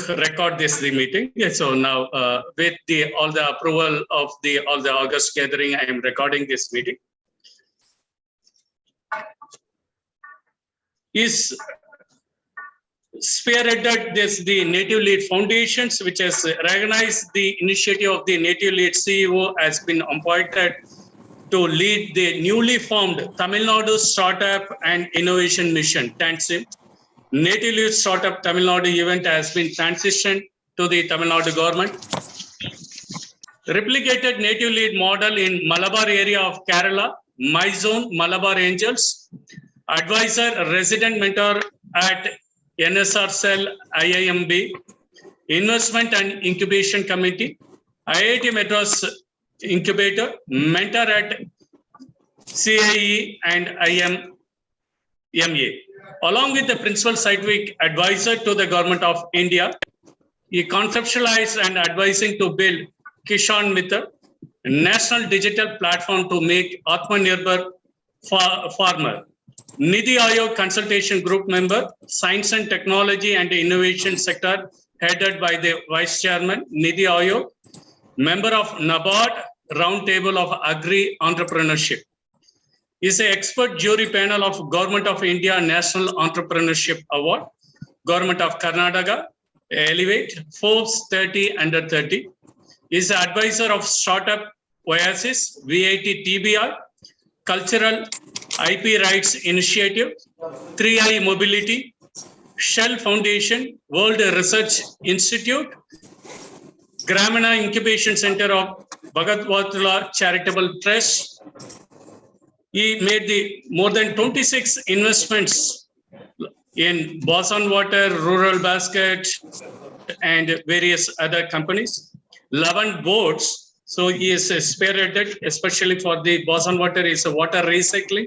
record the meeting. So now, with all the approval of all the August gathering, I am recording this meeting. Is spearheaded the Native Lead Foundations, which has recognized the initiative of the Native Lead CEO, has been appointed to lead the newly formed Tamil Nadu Startup and Innovation Mission, TANSIM. Native Lead Startup Tamil Nadu event has been transitioned to the Tamil Nadu government. Replicated Native Lead model in Malabar area of Kerala, My Zone, Malabar Angels. Advisor, resident mentor at NSRCELL, IIMB. Investment and Incubation Committee. IIT Madras Incubator, mentor at CIE and IIMA. Along with the principal scientific advisor to the Government of India, he conceptualized and advising to build Kishan Mitra, a national digital platform to make Atmanirbhar farmer. Nidhi Aayog consultation group member, science and technology and innovation sector, headed by the Vice Chairman, Nidhi Aayog, member of NABARD Roundtable of Agri Entrepreneurship. Is an expert jury panel of Government of India National Entrepreneurship Award, Government of Karnataka, Elevate, Forbes 30 Under 30. Is an advisor of Startup Oasis, VIT TBR, Cultural IP Rights Initiative, 3i Mobility, Shell Foundation, World Research Institute, Gramina Incubation Center of Bhagatwatula Charitable Trust. He made more than 26 investments in Boson Water, Rural Basket, and various other companies. 11 boards. So he is spearheaded, especially for the Boson Water is a water recycling.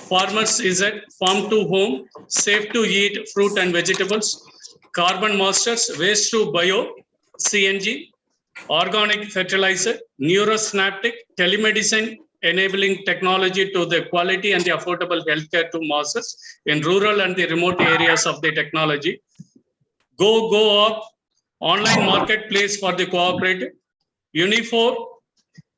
Farmers is a farm to home, safe to eat fruit and vegetables. Carbon Masters, waste to bio, CNG, organic fertilizer, neurosynaptic, telemedicine, enabling technology to the quality and the affordable healthcare to masses in rural and the remote areas of the technology. Go up, online marketplace for the cooperative. Unifor,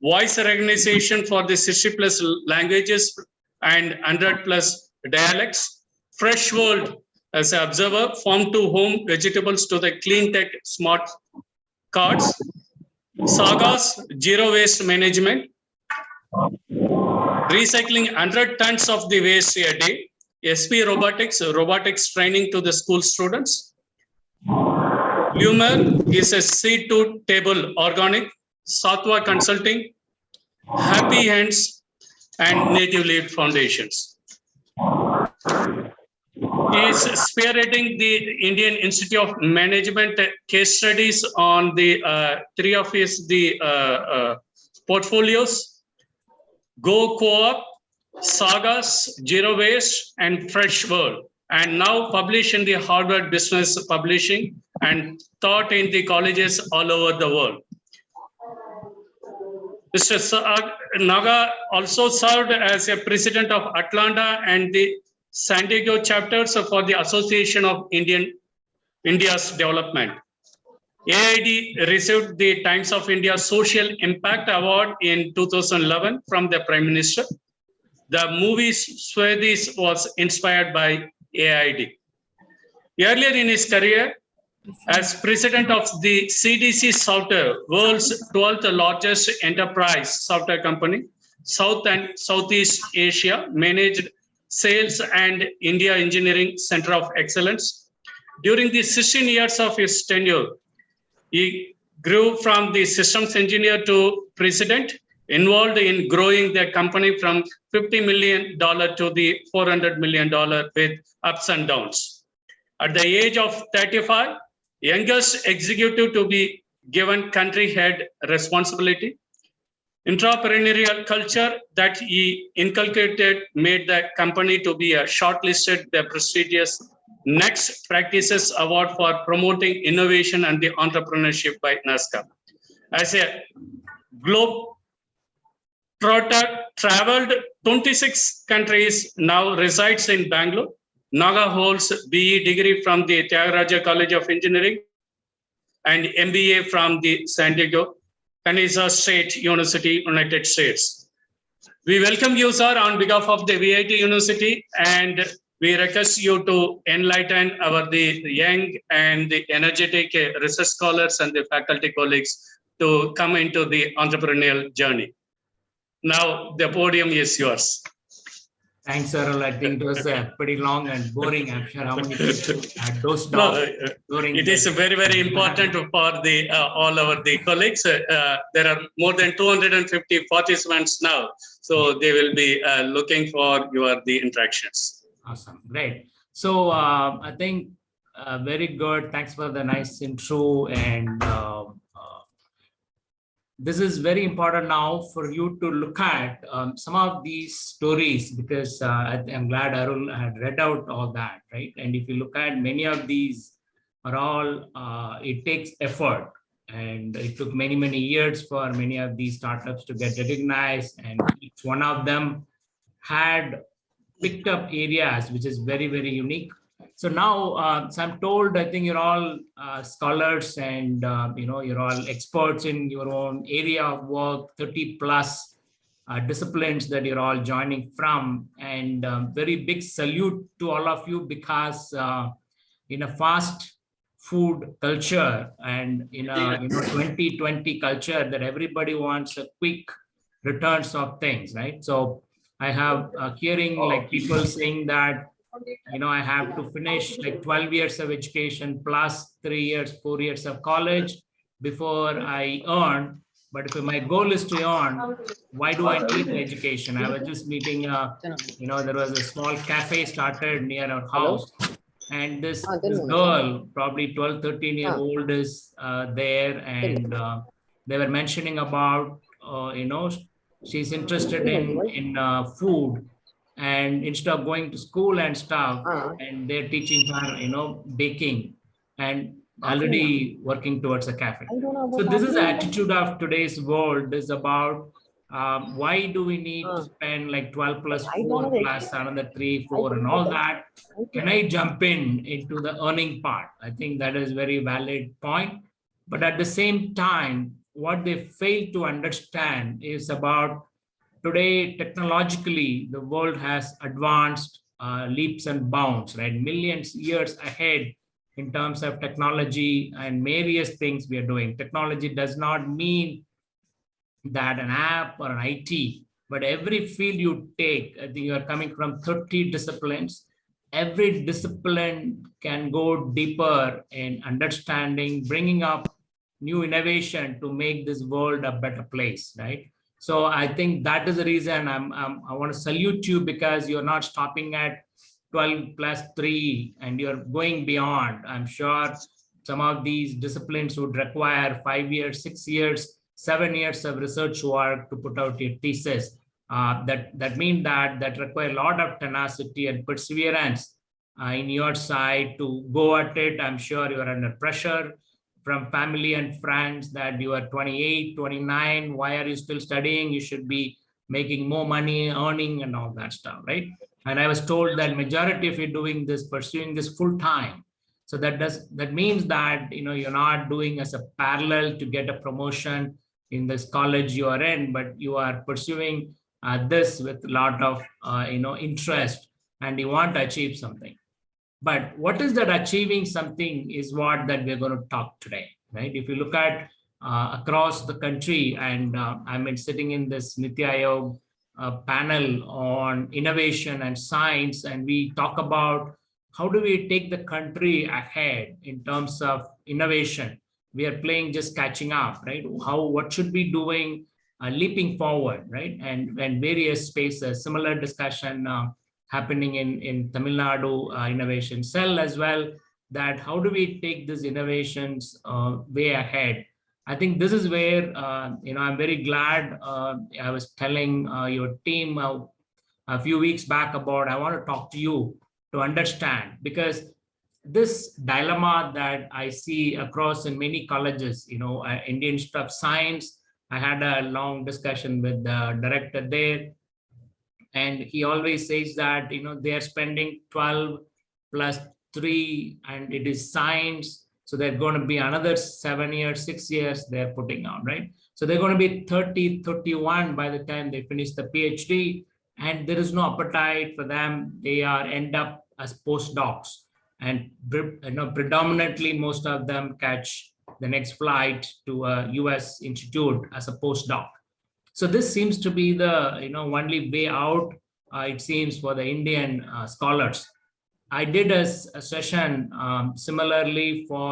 voice recognition for the 60 plus languages and 100 plus dialects. Fresh World as an observer, farm to home vegetables to the clean tech smart cards. Sagas, zero waste management. Recycling 100 tons of the waste a day. SP robotics training to the school students. Lumer is a seed to table organic. Satwa Consulting, Happy Hands, and Native Lead Foundations. He is spearheading the Indian Institute of Management case studies on the 3 of his portfolios: Go Co-op, Sagas, Zero Waste, and Fresh World, and now published in the Harvard Business Publishing and taught in the colleges all over the world. Mr. Naga also served as a president of Atlanta and the San Diego chapters for the Association of India's Development. AID received the Times of India Social Impact Award in 2011 from the Prime Minister. The movie Swedish was inspired by AID. Earlier in his career, as president of the CDC Software, world's 12th largest enterprise software company, South and Southeast Asia, managed sales and India Engineering Center of Excellence. During the 16 years of his tenure, he grew from the systems engineer to president, involved in growing the company from $50 million to the $400 million with ups and downs. At the age of 35, youngest executive to be given country head responsibility. Entrepreneurial culture that he inculcated made the company to be shortlisted the prestigious Next Practices Award for promoting innovation and the entrepreneurship by NASCA. As a globe trotter, traveled 26 countries, now resides in Bangalore. Naga holds BE degree from the Nagaraja College of Engineering, and MBA from the San Diego, Kansas State University, United States. We welcome you, sir, on behalf of the VIT University, and we request you to enlighten the young and the energetic research scholars and the faculty colleagues to come into the entrepreneurial journey. Now, the podium is yours. Thanks, Cyril. I think it was pretty long and boring. I'm sure how many people had dozed off during it is very, very important for the all our colleagues. There are more than 250 participants now, so they will be looking for the interactions. Awesome, great. So I think very good. Thanks for the nice intro, and this is very important now for you to look at some of these stories, because I'm glad Arul had read out all that, right? And if you look at many of these are all, it takes effort, and it took many, many years for many of these startups to get recognized, and each one of them had picked up areas which is very, very unique. So now, so I'm told, I think you're all scholars, and you're all experts in your own area of work, 30 plus disciplines that you're all joining from, and very big salute to all of you, because in a fast food culture and in a 2020 culture that everybody wants a quick returns of things, right? So I have hearing like people saying that, I have to finish like 12 years of education plus 3 years, 4 years of college before I earn. But if my goal is to earn, why do I need the education? I was just meeting, there was a small cafe started near our house, and this girl, probably 12, 13-year-old is there, and they were mentioning about, she's interested in food. And instead of going to school and stuff, and they're teaching her, baking, and already working towards a cafe. So this is the attitude of today's world, is about why do we need to spend like 12 plus 4 plus another 3, 4 and all that? Can I jump into the earning part? I think that is very valid point. But at the same time, what they fail to understand is about today, technologically, the world has advanced leaps and bounds, right? Millions years ahead in terms of technology and various things we are doing. Technology does not mean that an app or an IT, but every field you take, I think you are coming from 30 disciplines. Every discipline can go deeper in understanding, bringing up new innovation to make this world a better place, right? So I think that is the reason I want to salute you, because you're not stopping at 12 plus 3 and you're going beyond. I'm sure some of these disciplines would require 5 years, 6 years, 7 years of research work to put out your thesis. That means that require a lot of tenacity and perseverance in your side to go at it. I'm sure you're under pressure from family and friends that you are 28, 29, why are you still studying? You should be making more money, earning and all that stuff, right? And I was told that majority of you doing this, pursuing this full time. So that means that, you're not doing as a parallel to get a promotion in this college you are in, but you are pursuing this with a lot of, interest, and you want to achieve something. But what is that achieving something is what that we're going to talk today, right? If you look at across the country, and I'm sitting in this Niti Aayog panel on innovation and science, and we talk about how do we take the country ahead in terms of innovation. We are playing just catching up, right? What should we doing leaping forward, right? And various spaces, similar discussion happening in Tamil Nadu Innovation Cell as well, that how do we take these innovations way ahead? I think this is where, I'm very glad I was telling your team a few weeks back about, I want to talk to you to understand, because this dilemma that I see across in many colleges, Indian Institute of Science, I had a long discussion with the director there, and he always says that, they are spending 12 plus 3, and it is science, So they're going to be another 7 years, 6 years they're putting on, right? So they're going to be 30, 31 by the time they finish the PhD, and there is no appetite for them. They are end up as postdocs, and predominantly most of them catch the next flight to a US institute as a postdoc. So this seems to be the only way out, it seems, for the Indian scholars. I did a session similarly for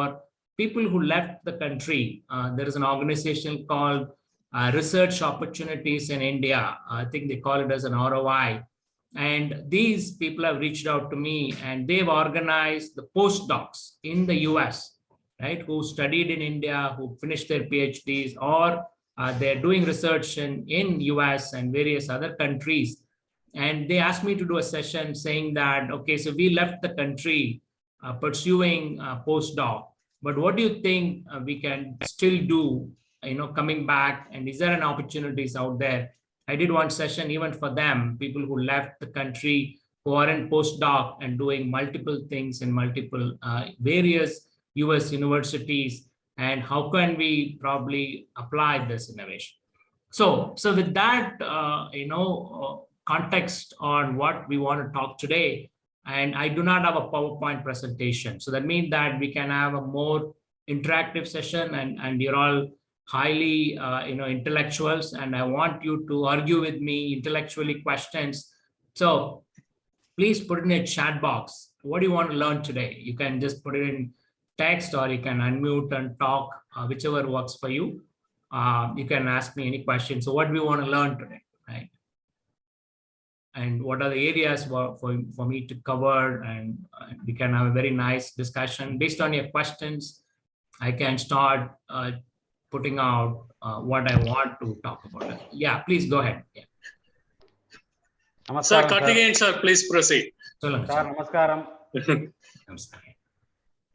people who left the country. There is an organization called Research Opportunities in India. I think they call it as an ROI. And these people have reached out to me, and they've organized the postdocs in the US, right, who studied in India, who finished their PhDs, or they're doing research in US and various other countries. And they asked me to do a session saying that, okay, so we left the country pursuing postdoc, but what do you think we can still do, coming back? And is there an opportunities out there? I did one session even for them, people who left the country, who are in postdoc and doing multiple things in multiple various US universities, and how can we probably apply this innovation? So with that, context on what we want to talk today, and I do not have a PowerPoint presentation. So that means that we can have a more interactive session, and you're all highly, intellectuals, and I want you to argue with me intellectually questions. So please put in a chat box. What do you want to learn today? You can just put it in text, or you can unmute and talk, whichever works for you. You can ask me any questions. So what do we want to learn today, right? And what are the areas for me to cover, and we can have a very nice discussion. Based on your questions, I can start putting out what I want to talk about. Yeah, please go ahead. Yeah. Sir, Karthikeyan sir, please proceed. Sir, namaskaram.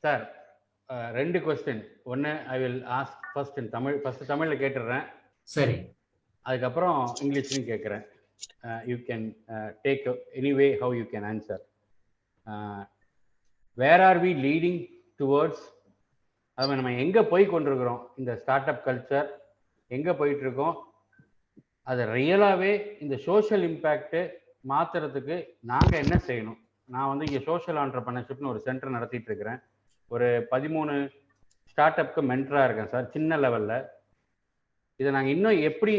Sir, two questions. One, I will ask first in Tamil. First, Tamil கேட்றேன். சரி. அதுக்கப்புறம் இங்கிலீஷ்லயும் கேட்கிறேன். You can take any way how you can answer. Where are we leading towards? அது நம்ம எங்க போய் கொண்டிருக்கிறோம்? இந்த start up culture எங்க போயிட்டு இருக்கோம்? அது ரியலாவே இந்த சோஷியல் இம்பாக்ட் மாத்துறதுக்கு நாங்க என்ன செய்யணும்? நான் வந்து இங்க சோஷியல் ஆண்டர்பிரினர்ஷிப்னு ஒரு சென்டர் நடத்திட்டு இருக்கிறேன். ஒரு 13 ஸ்டார்ட் அப்க்கு மென்டரா இருக்கேன் சார், சின்ன லெவல்ல. இதை நாங்க இன்னும் எப்படி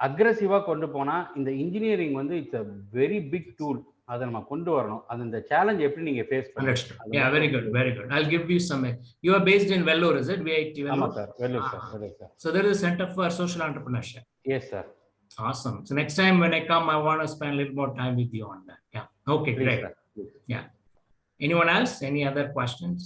அக்ரெசிவா கொண்டு போனா, இந்த இன்ஜினியரிங் வந்து it's a very big tool, அதை நம்ம கொண்டு வரணும். அது இந்த சேலஞ்ச் எப்படி நீங்க ஃபேஸ் பண்ணுவீங்க? Yeah, very good, very good. I'll give you some. You are based in Vellore, is it? VIT Vellore? ஆமா sir, Vellore sir, Vellore sir. So there is a center for social entrepreneurship. Yes sir. Awesome. So next time when I come, I want to spend a little more time with you on that. Yeah. Okay, please, great. Sir, yeah. Anyone else? Any other questions?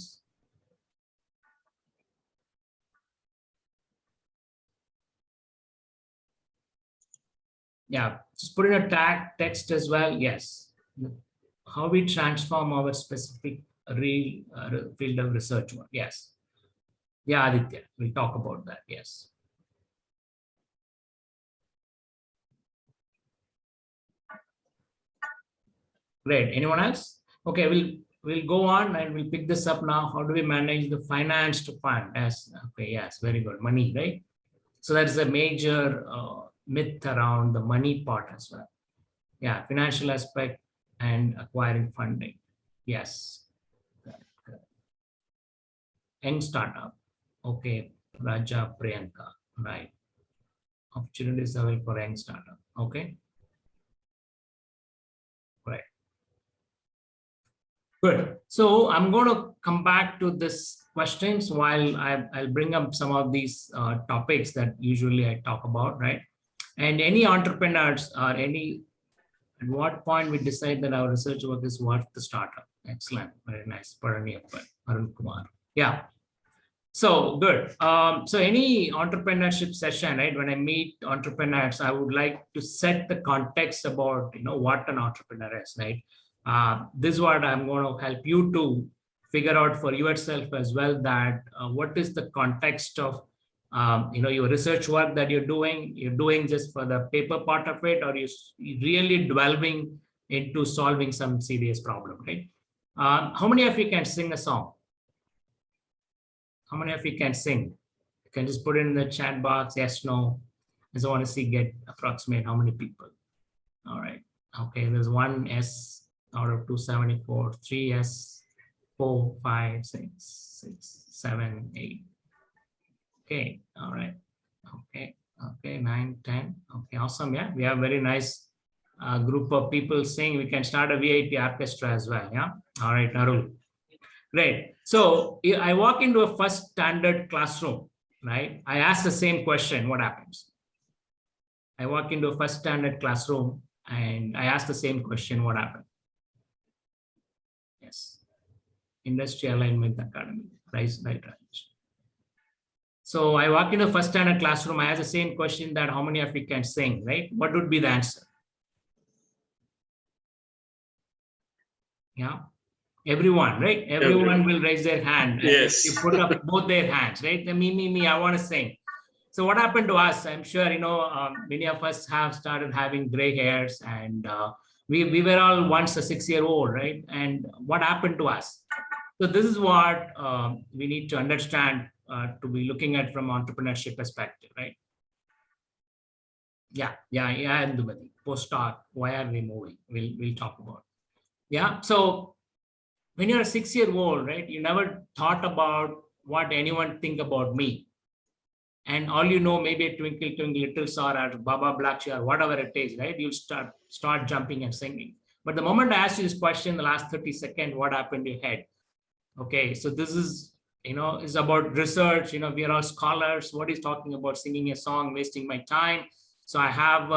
Yeah, just put in a tag text as well. Yes. How we transform our specific real field of research work. Yes. Yeah, Aditya, we'll talk about that. Yes. Great. Anyone else? Okay, we'll go on and we'll pick this up now. How do we manage the finance to fund? Yes. Okay. Yes. Very good. Money, right? So that's a major myth around the money part as well. Yeah, financial aspect and acquiring funding. Yes. Good. Young startup. Okay, Raja Priyanka. Right. Opportunities available for young startup. Okay. Right. Good. So I'm going to come back to this questions while I'll bring up some of these topics that usually I talk about, right? And any entrepreneurs or at what point we decide that our research work is worth the startup? Excellent. Very nice. Arun Kumar. Yeah. So good. So any entrepreneurship session, right? When I meet entrepreneurs, I would like to set the context about, what an entrepreneur is, right? This is what I'm going to help you to figure out for yourself as well, that what is the context of your research work that you're doing just for the paper part of it, or you're really delving into solving some serious problem, right? How many of you can sing a song? How many of you can sing? You can just put it in the chat box, yes, no. I just want to see, get approximate how many people. All right. Okay, there's one S out of 274, 3 S, 4, 5, 6, 7, 8. Okay, all right. Okay, 9, 10. Okay, awesome. Yeah, we have very nice group of people saying we can start a VIP orchestra as well. Yeah. All right, Narul. Great. So I walk into a first standard classroom, right? I ask the same question, what happens? I walk into a first standard classroom and I ask the same question, what happened? Yes. Industry Alignment Academy, right? So I walk into a first standard classroom, I ask the same question that how many of you can sing, right? What would be the answer? Yeah. Everyone, right? Everyone will raise their hand. Yes. You put up both their hands, right? The me, I want to sing. So what happened to us? I'm sure, many of us have started having gray hairs, and we were all once a 6-year-old, right? And what happened to us? So this is what we need to understand to be looking at from entrepreneurship perspective, right? Yeah, Andumati, postdoc, why are we moving? We'll talk about. Yeah, so when you're a 6-year-old, right, you never thought about what anyone think about me. And all you know, maybe a Twinkle Twinkle Little Star or Baba Black Sheep or whatever it is, right? You'll start jumping and singing. But the moment I asked you this question, the last 30 seconds, what happened to your head? Okay, so this is, is about research. We are all scholars. What is talking about singing a song, wasting my time? So I have,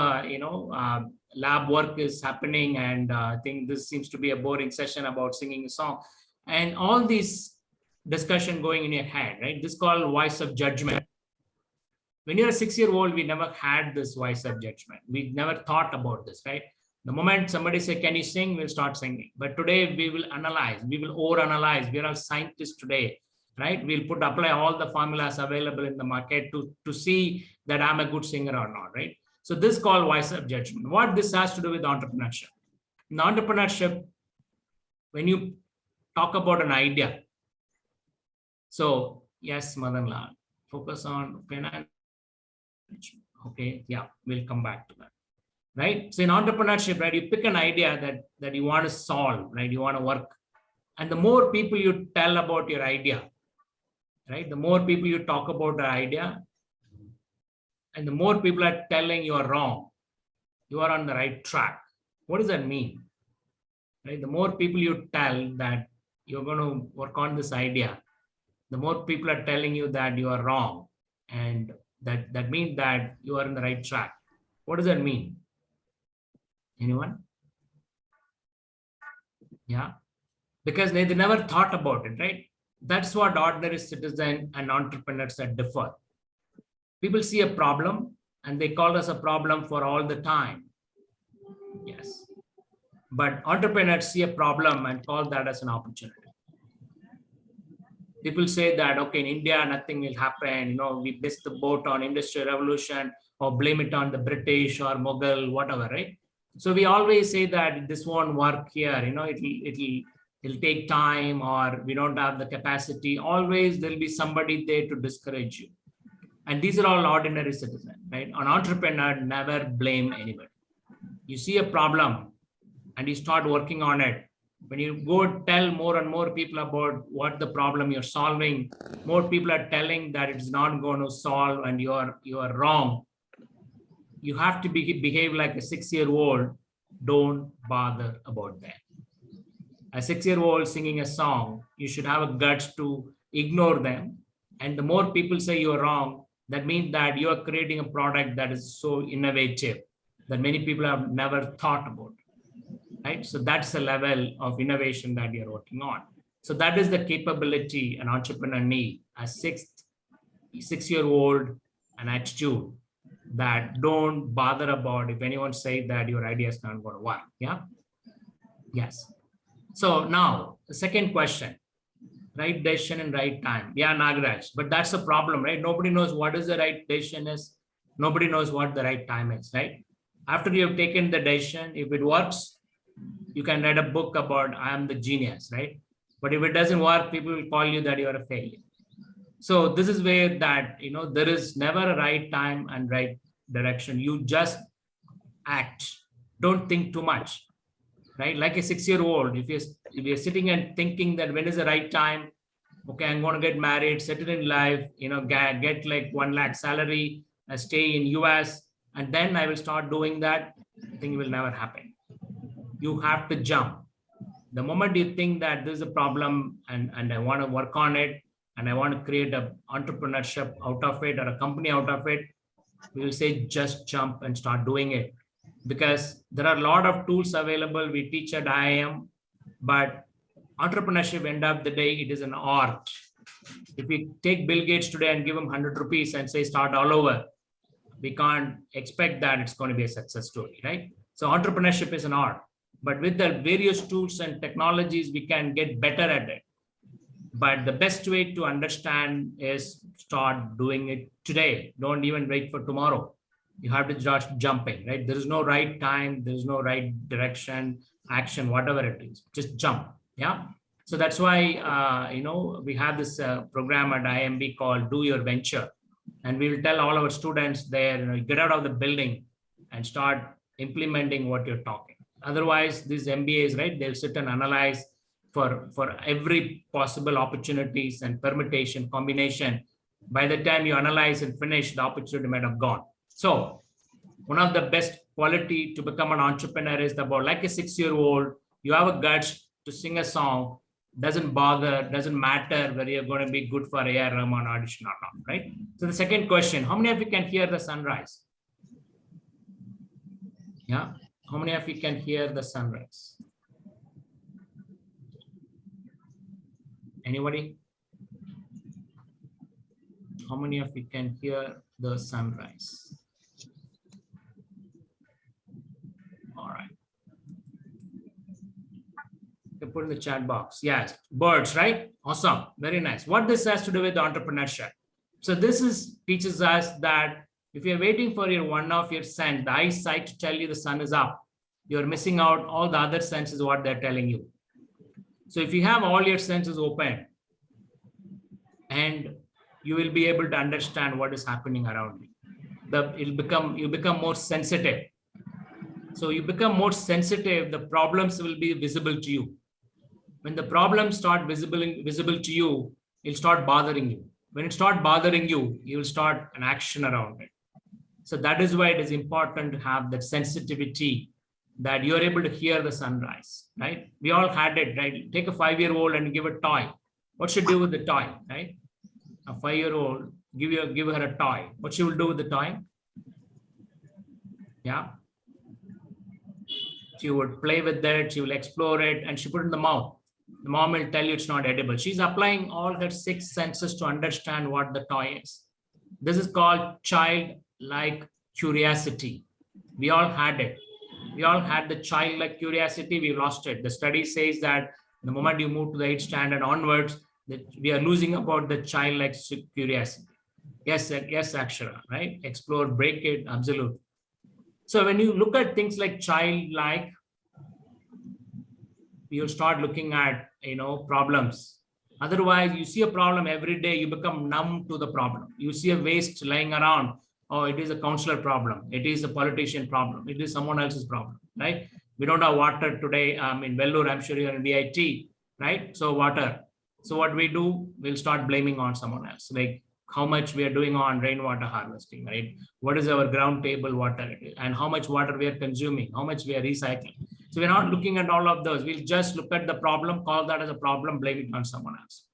lab work is happening, and I think this seems to be a boring session about singing a song. And all these discussion going in your head, right? This is called voice of judgment. When you're a 6-year-old, we never had this voice of judgment. We never thought about this, right? The moment somebody say, can you sing? We'll start singing. But today we will analyze, we will overanalyze. We are all scientists today, right? We'll apply all the formulas available in the market to see that I'm a good singer or not, right? So this is called voice of judgment. What this has to do with entrepreneurship? In entrepreneurship, when you talk about an idea, so yes, Madan Lal, focus on finance. Okay, yeah, we'll come back to that, right? So in entrepreneurship, right, you pick an idea that you want to solve, right? You want to work. And the more people you tell about your idea, right? The more people you talk about the idea, and the more people are telling you are wrong, you are on the right track. What does that mean? Right? The more people you tell that you're going to work on this idea, the more people are telling you that you are wrong. And that means that you are on the right track. What does that mean? Anyone? Yeah. Because they never thought about it, right? That's what ordinary citizens and entrepreneurs that differ. People see a problem and they call us a problem for all the time. Yes. But entrepreneurs see a problem and call that as an opportunity. People say that, okay, in India, nothing will happen. We missed the boat on Industrial Revolution, or blame it on the British or Mughal, whatever, right? So we always say that this won't work here. It'll take time, or we don't have the capacity. Always there'll be somebody there to discourage you. And these are all ordinary citizens, right? An entrepreneur never blame anybody. You see a problem and you start working on it. When you go tell more and more people about what the problem you're solving, more people are telling that it's not going to solve and you are wrong. You have to behave like a 6-year-old. Don't bother about that. A 6-year-old singing a song, you should have a guts to ignore them. And the more people say you're wrong, that means that you are creating a product that is so innovative that many people have never thought about. Right? So that's the level of innovation that you're working on. So that is the capability an entrepreneur needs, a 6-year-old, an attitude that don't bother about if anyone say that your idea is not going to work. Yeah. Yes. So now the second question, right decision and right time. Yeah, Nagaraj, but that's the problem, right? Nobody knows what is the right decision is. Nobody knows what the right time is, right? After you have taken the decision, if it works, you can write a book about I am the genius, right? But if it doesn't work, people will call you that you are a failure. So this is where that, there is never a right time and right direction. You just act. Don't think too much, right? Like a 6-year-old, if you're sitting and thinking that when is the right time, okay, I'm going to get married, settle in life, get like 1 lakh salary, stay in US, and then I will start doing that, I think it will never happen. You have to jump. The moment you think that this is a problem and I want to work on it, and I want to create an entrepreneurship out of it or a company out of it, we will say just jump and start doing it. Because there are a lot of tools available we teach at IIM, but entrepreneurship, end of the day, it is an art. If we take Bill Gates today and give him 100 rupees and say start all over, we can't expect that it's going to be a success story, right? So entrepreneurship is an art, but with the various tools and technologies, we can get better at it. But the best way to understand is start doing it today. Don't even wait for tomorrow. You have to just jump in, right? There is no right time. There is no right direction, action, whatever it is, just jump. Yeah. So that's why, we have this program at IIMB called Do Your Venture. And we will tell all our students there, get out of the building and start implementing what you're talking. Otherwise, these MBAs, right, they'll sit and analyze for every possible opportunities and permutation combination. By the time you analyze and finish, the opportunity might have gone. So one of the best quality to become an entrepreneur is about like a 6-year-old, you have a guts to sing a song, doesn't matter whether you're going to be good for A.R. Rahman audition or not, right? So the second question, how many of you can hear the sunrise? Yeah. How many of you can hear the sunrise? Anybody? How many of you can hear the sunrise? All right. You put in the chat box. Yes, birds, right? Awesome. Very nice. What this has to do with entrepreneurship. So this teaches us that if you're waiting for one of your sense, the eyesight to tell you the sun is up, you're missing out all the other senses, what they're telling you. So if you have all your senses open, and you will be able to understand what is happening around you. You become more sensitive. So you become more sensitive, the problems will be visible to you. When the problems start visible to you, it'll start bothering you. When it starts bothering you, you will start an action around it. So that is why it is important to have that sensitivity, that you're able to hear the sunrise, right? We all had it, right? Take a 5-year-old and give a toy. What should you do with the toy, right? A 5-year-old, give her a toy. What she will do with the toy? Yeah. She would play with it, she will explore it, and she put it in the mouth. The mom will tell you it's not edible. She's applying all her 6 senses to understand what the toy is. This is called childlike curiosity. We all had it. We all had the childlike curiosity, we lost it. The study says that the moment you move to the 8th standard onwards, that we are losing about the childlike curiosity. Yes, Akshara, right? Explore, break it, absolute. So when you look at things like childlike, you'll start looking at, problems. Otherwise, you see a problem every day, you become numb to the problem. You see a waste lying around. Oh, it is a counselor problem. It is a politician problem. It is someone else's problem, right? We don't have water today. In Bangalore, I'm sure you're in VIT, right? So water. So what we do, we'll start blaming on someone else. Like how much we are doing on rainwater harvesting, right? What is our ground table water and how much water we are consuming, how much we are recycling. So we're not looking at all of those. We'll just look at the problem, call that as a problem, blame it on someone else.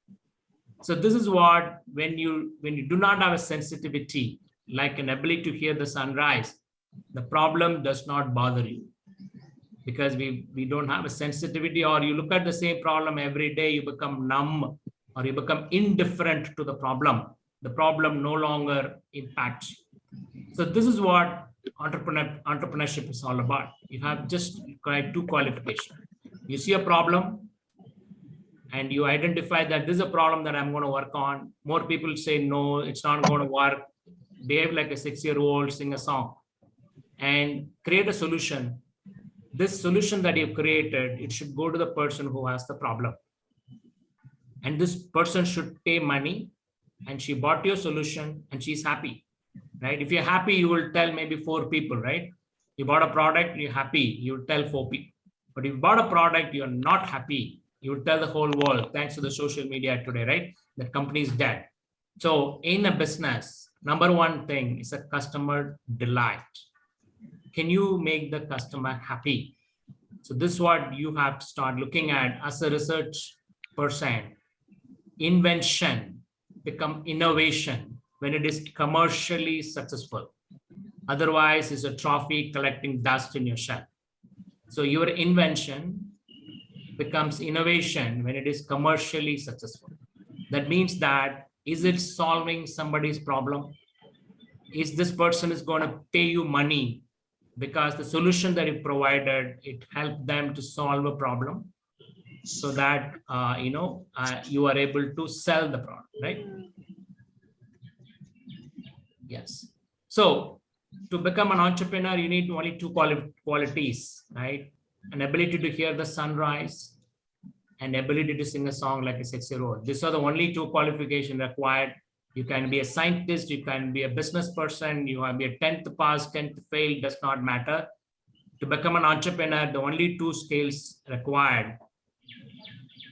So this is what, when you do not have a sensitivity, like an ability to hear the sunrise, the problem does not bother you. Because we don't have a sensitivity, or you look at the same problem every day, you become numb or you become indifferent to the problem. The problem no longer impacts you. So this is what entrepreneurship is all about. You have just 2 qualifications. You see a problem and you identify that this is a problem that I'm going to work on. More people say, no, it's not going to work. Behave like a 6-year-old, sing a song and create a solution. This solution that you've created, it should go to the person who has the problem. And this person should pay money and she bought your solution and she's happy, right? If you're happy, you will tell maybe 4 people, right? You bought a product, you're happy, you will tell 4 people. But if you bought a product, you're not happy, you will tell the whole world, thanks to the social media today, right? That company is dead. So in a business, number one thing is a customer delight. Can you make the customer happy? So this is what you have to start looking at as a research person. Invention become innovation when it is commercially successful. Otherwise, it's a trophy collecting dust in your shelf. So your invention becomes innovation when it is commercially successful. That means that, is it solving somebody's problem? Is this person is going to pay you money because the solution that you provided, it helped them to solve a problem, so that you are able to sell the product, right? Yes. So to become an entrepreneur, you need only 2 qualities, right? An ability to hear the sunrise and ability to sing a song like a 6-year-old. These are the only 2 qualifications required. You can be a scientist, you can be a business person, you can be a 10th pass, 10th fail, does not matter. To become an entrepreneur, the only 2 skills required.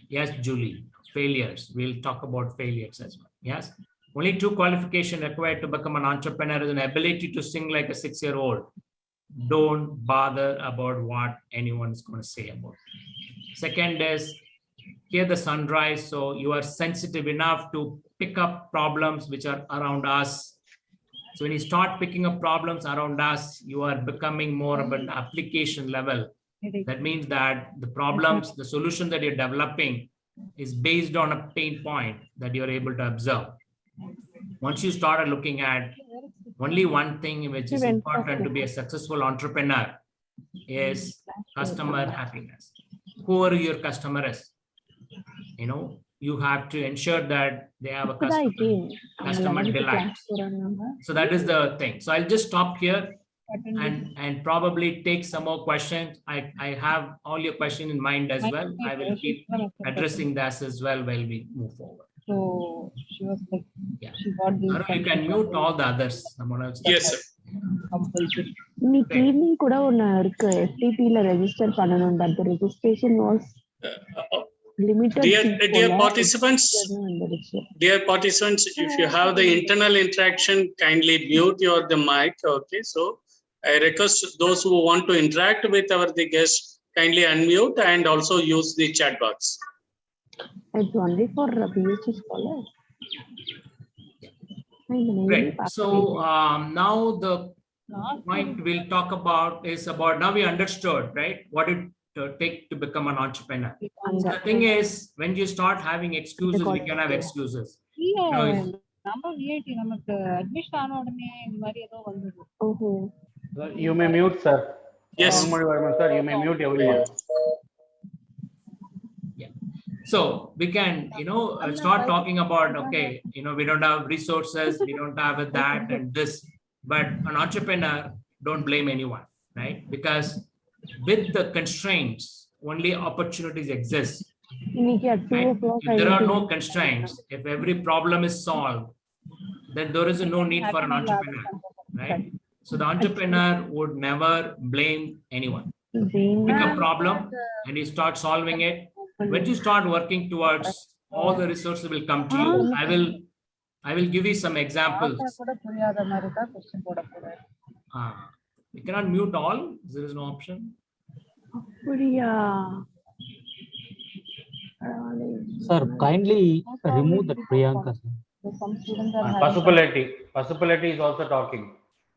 Yes, Julie, failures. We'll talk about failures as well. Yes, only 2 qualifications required to become an entrepreneur is an ability to sing like a 6-year-old. Don't bother about what anyone's going to say about it. Second is hear the sunrise. So you are sensitive enough to pick up problems which are around us. So when you start picking up problems around us, you are becoming more of an application level. That means that the problems, the solution that you're developing is based on a pain point that you're able to observe. Once you started looking at only one thing which is important to be a successful entrepreneur is customer happiness. Who are your customers? You have to ensure that they have a customer delight. So that is the thing. So I'll just stop here and probably take some more questions. I have all your questions in mind as well. I will keep addressing that as well while we move forward. So she was like, Yeah. she got this. You can mute all the others. Someone else. Yes, sir. Compulsory. இன்னைக்கு evening கூட ஒன்னு இருக்கு FTP-ல register பண்ணனும் but the registration was limited. Dear participants, if you have the internal interaction, kindly mute the mic. Okay, so I request those who want to interact with the guest, kindly unmute and also use the chat box. It's only for PhD scholars. Great. So now the point we'll talk about is about, now we understood, right, what it take to become an entrepreneur. So the thing is, when you start having excuses, we can have excuses. You may mute, sir. Yes. Sir, you may mute everyone. So we can, start talking about, okay, we don't have resources, we don't have that and this, but an entrepreneur, don't blame anyone, right? Because with the constraints, only opportunities exist. Right? If there are no constraints, if every problem is solved, then there is no need for an entrepreneur, right? So the entrepreneur would never blame anyone. Pick a problem and you start solving it. When you start working towards, all the resources will come to you. I will give you some examples. You cannot mute all. There is no option. Sir, kindly remove that Priyanka. Pasupalati is also talking.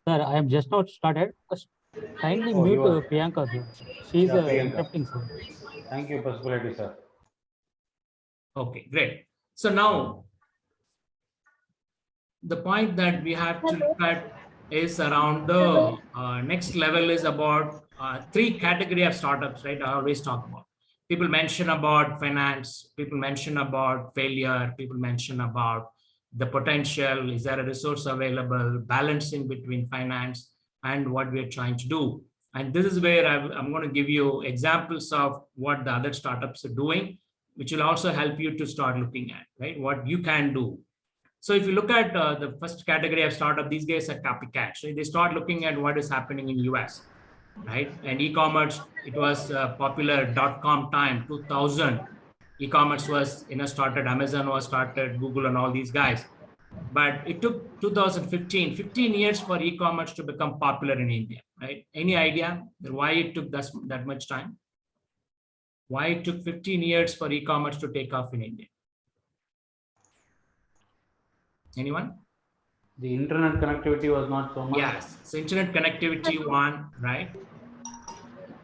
Sir, I am just not started. Kindly mute Priyanka. Sir. She is interrupting, sir. Thank you, Pasupalati, sir. Okay, great. So now, the point that we have to look at is around the next level is about 3 category of startups, right? I always talk about. People mention about finance, people mention about failure, people mention about the potential, is there a resource available, balancing between finance and what we're trying to do. And this is where I'm going to give you examples of what the other startups are doing, which will also help you to start looking at, right, what you can do. So if you look at the first category of startup, these guys are copycats. So they start looking at what is happening in US, right? And e-commerce, it was popular .com time, 2000. E-commerce was, started, Amazon was started, Google and all these guys. But it took 2015, 15 years for e-commerce to become popular in India, right? Any idea why it took that much time? Why it took 15 years for e-commerce to take off in India? Anyone? The internet connectivity was not so much. Yes, so internet connectivity one, right?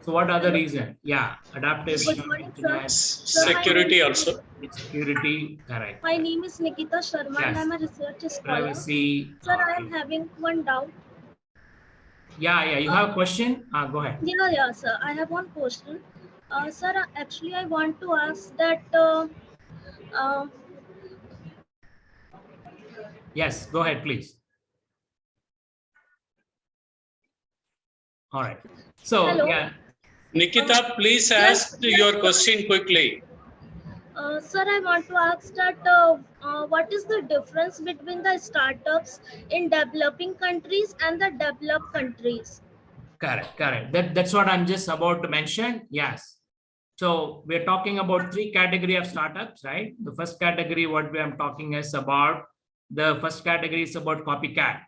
So what other reason? Yeah, adaptation, internet, Security also. security, correct. My name is Nikita Sharma and Yes. I'm a research scholar. Privacy. Sir, I am having one doubt. Yeah, you have a question? Go ahead. Yeah, sir. I have one question. Sir, actually, I want to ask that. Yes, go ahead, please. All right. So, Hello. yeah. Nikita, please ask your question quickly. Sir, I want to ask that what is the difference between the startups in developing countries and the developed countries? Correct. That's what I'm just about to mention. Yes. So we're talking about 3 category of startups, right? The first category, what I'm talking is about, the first category is about copycat.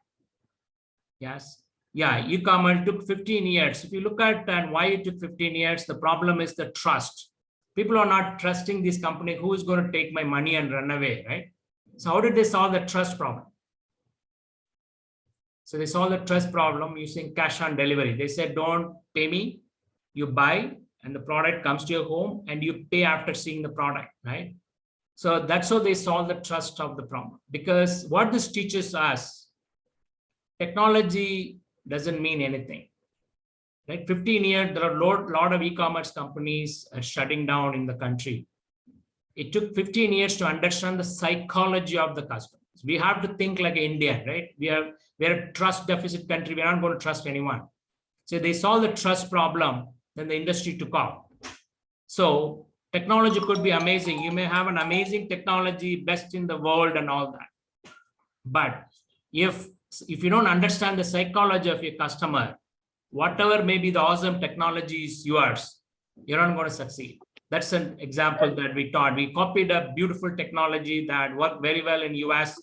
Yes. Yeah, e-commerce took 15 years. If you look at and why it took 15 years, the problem is the trust. People are not trusting this company. Who is going to take my money and run away, right? So how did they solve the trust problem? So they solved the trust problem using cash on delivery. They said, don't pay me, you buy and the product comes to your home and you pay after seeing the product, right? So that's how they solve the trust of the problem. Because what this teaches us, technology doesn't mean anything, right? 15 years, there are a lot of e-commerce companies shutting down in the country. It took 15 years to understand the psychology of the customers. We have to think like an Indian, right? We're a trust deficit country. We're not going to trust anyone. So they solved the trust problem, then the industry took off. So technology could be amazing. You may have an amazing technology, best in the world and all that. But if you don't understand the psychology of your customer, whatever may be the awesome technology is yours, you're not going to succeed. That's an example that we taught. We copied a beautiful technology that worked very well in US,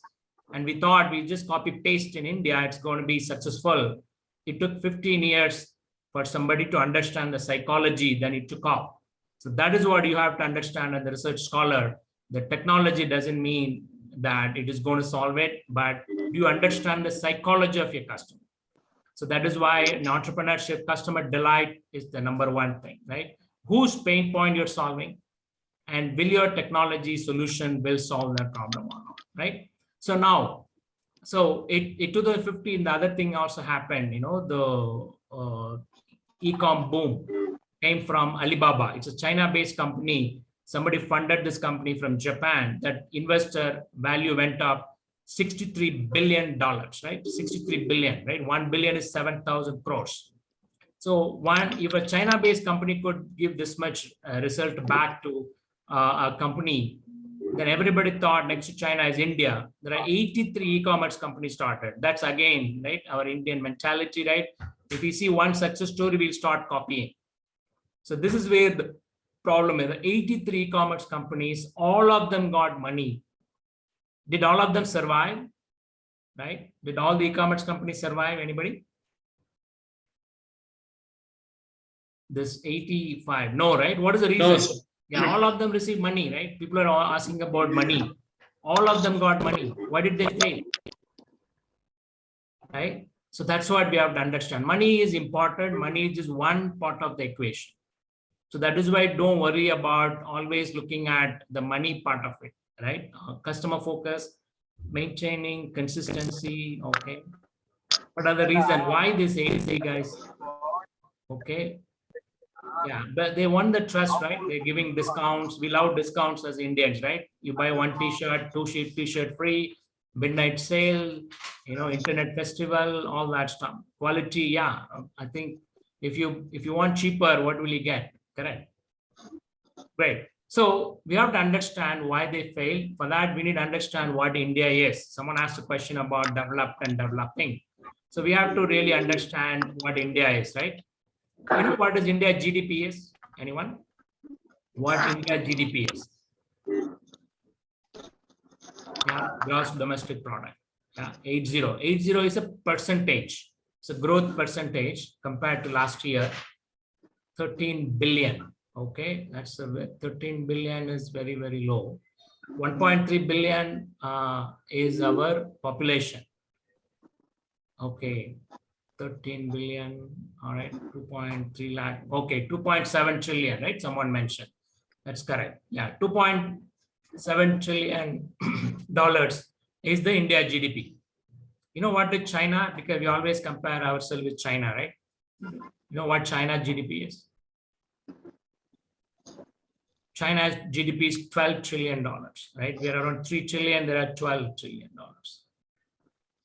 and we thought we just copy paste in India, it's going to be successful. It took 15 years for somebody to understand the psychology, then it took off. So that is what you have to understand as a research scholar. The technology doesn't mean that it is going to solve it, but you understand the psychology of your customer. So that is why in entrepreneurship, customer delight is the #1 thing, right? Whose pain point you're solving, and will your technology solution will solve that problem or not, right? So now, in 2015, the other thing also happened, the e-com boom came from Alibaba. It's a China-based company. Somebody funded this company from Japan. That investor value went up $63 billion, right? 63 billion, right? 1 billion is 7,000 crores. So if a China-based company could give this much result back to a company, then everybody thought next to China is India. There are 83 e-commerce companies started. That's again, right, our Indian mentality, right? If we see one success story, we'll start copying. So this is where the problem is. 83 e-commerce companies, all of them got money. Did all of them survive? Right? Did all the e-commerce companies survive? Anybody? This 85, no, right? What is the reason? No, yeah, all of them received money, right? People are all asking about money. All of them got money. Why did they fail? Right? So that's what we have to understand. Money is important. Money is just one part of the equation. So that is why don't worry about always looking at the money part of it, right? Customer focus, maintaining consistency, okay? What are the reason why this AC guys? Okay. Yeah, but they want the trust, right? They're giving discounts. We love discounts as Indians, right? You buy one t-shirt, 2 t-shirt free, midnight sale, internet festival, all that stuff. Quality, yeah. I think if you want cheaper, what will you get? Correct. Great. So we have to understand why they failed. For that, we need to understand what India is. Someone asked a question about developed and developing. So we have to really understand what India is, right? You know what is India GDP is? Anyone? What India GDP is? Yeah, gross domestic product. Yeah, 80. 80 is a percentage. It's a growth percentage compared to last year. 13 billion. Okay, that's a 13 billion is very, very low. 1.3 billion is our population. Okay, 13 billion. All right, 2.3 lakh. Okay, 2.7 trillion, right? Someone mentioned. That's correct. Yeah, 2.7 trillion dollars is the India GDP. You know what is China? Because we always compare ourselves with China, right? You know what China GDP is? China's GDP is $12 trillion, right? We are around 3 trillion, there are $12 trillion.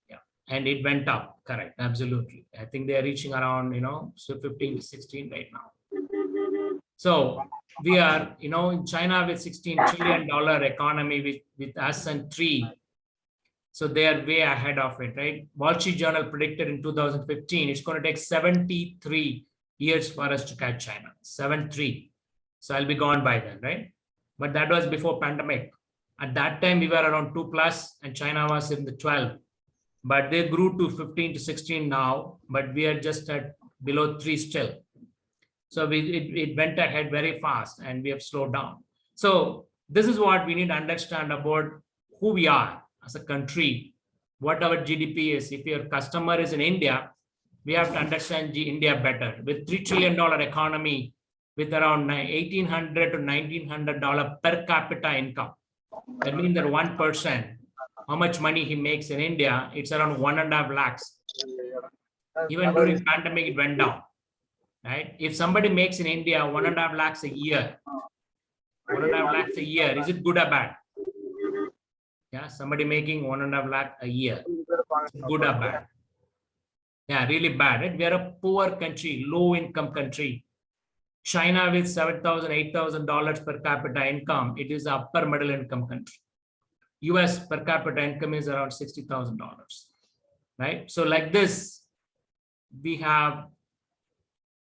Yeah, and it went up, correct, absolutely. I think they are reaching around, so 15 to 16 right now. So we are, in China with $16 trillion economy with us and 3. So they are way ahead of it, right? Wall Street Journal predicted in 2015, it's going to take 73 years for us to catch China, 73. So I'll be gone by then, right? But that was before pandemic. At that time, we were around 2+ and China was in the 12. But they grew to 15 to 16 now, but we are just at below 3 still. So it went ahead very fast and we have slowed down. So this is what we need to understand about who we are as a country, what our GDP is. If your customer is in India, we have to understand India better. With $3 trillion economy, with around $1,800 to $1,900 per capita income. That means that one person, how much money he makes in India, it's around 1.5 lakhs. Even during pandemic, it went down, right? If somebody makes in India 1.5 lakhs a year, 1.5 lakhs a year, is it good or bad? Yeah, somebody making 1.5 lakh a year, good or bad? Yeah, really bad, right? We are a poor country, low income country. China with $7,000, $8,000 per capita income, it is upper middle income country. US per capita income is around $60,000, right? So like this, we have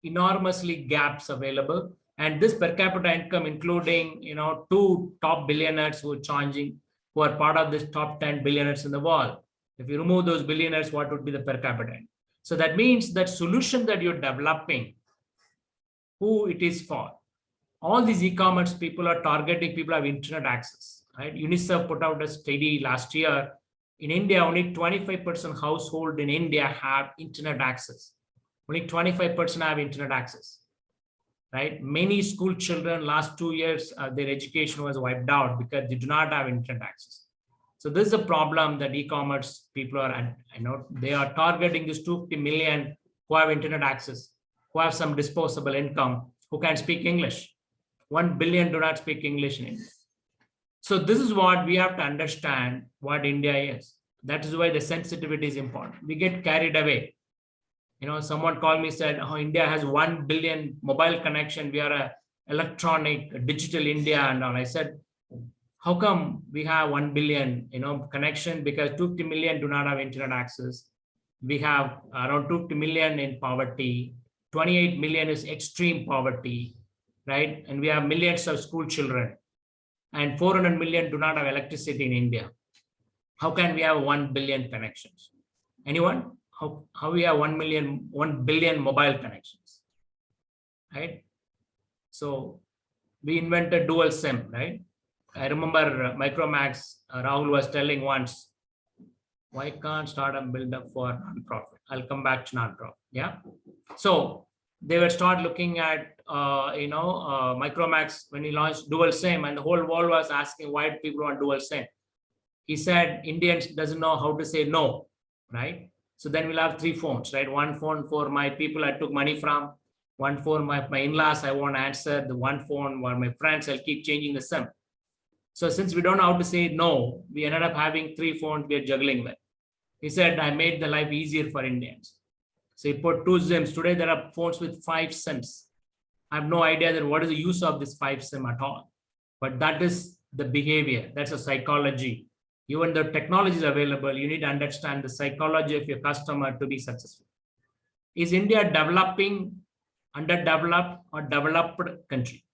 enormously gaps available. And this per capita income, including 2 top billionaires who are part of this top 10 billionaires in the world. If you remove those billionaires, what would be the per capita? So that means that solution that you're developing, who it is for. All these e-commerce people are targeting people who have internet access, right? UNICEF put out a study last year. In India, only 25% household in India have internet access. Only 25% have internet access, right? Many school children last 2 years, their education was wiped out because they do not have internet access. So this is a problem that e-commerce people are, they are targeting this 250 million who have internet access, who have some disposable income, who can speak English. 1 billion do not speak English in India. So this is what we have to understand what India is. That is why the sensitivity is important. We get carried away. Someone called me, said, oh, India has 1 billion mobile connection. We are a electronic digital India. And all. I said, how come we have 1 billion, connection? Because 250 million do not have internet access. We have around 250 million in poverty. 28 million is extreme poverty, right? And we have millions of school children. And 400 million do not have electricity in India. How can we have 1 billion connections? Anyone? How we have 1 billion mobile connections, right? So we invented dual SIM, right? I remember Micromax, Rahul was telling once, why can't startup build up for nonprofit? I'll come back to nonprofit. Yeah. So they will start looking at, Micromax when he launched dual SIM, and the whole world was asking why people want dual SIM. He said Indians doesn't know how to say no, right? So then we'll have 3 phones, right? 1 phone for my people I took money from, 1 phone my in-laws I want to answer, the 1 phone for my friends, I'll keep changing the SIM. So since we don't know how to say no, we ended up having 3 phones we are juggling with. He said, I made the life easier for Indians. So he put 2 SIMs. Today there are phones with 5 SIMs. I have no idea that what is the use of this 5 SIM at all. but that is the behavior. That's a psychology. Even the technology is available, you need to understand the psychology of your customer to be successful. Is India developing, underdeveloped, or developed country?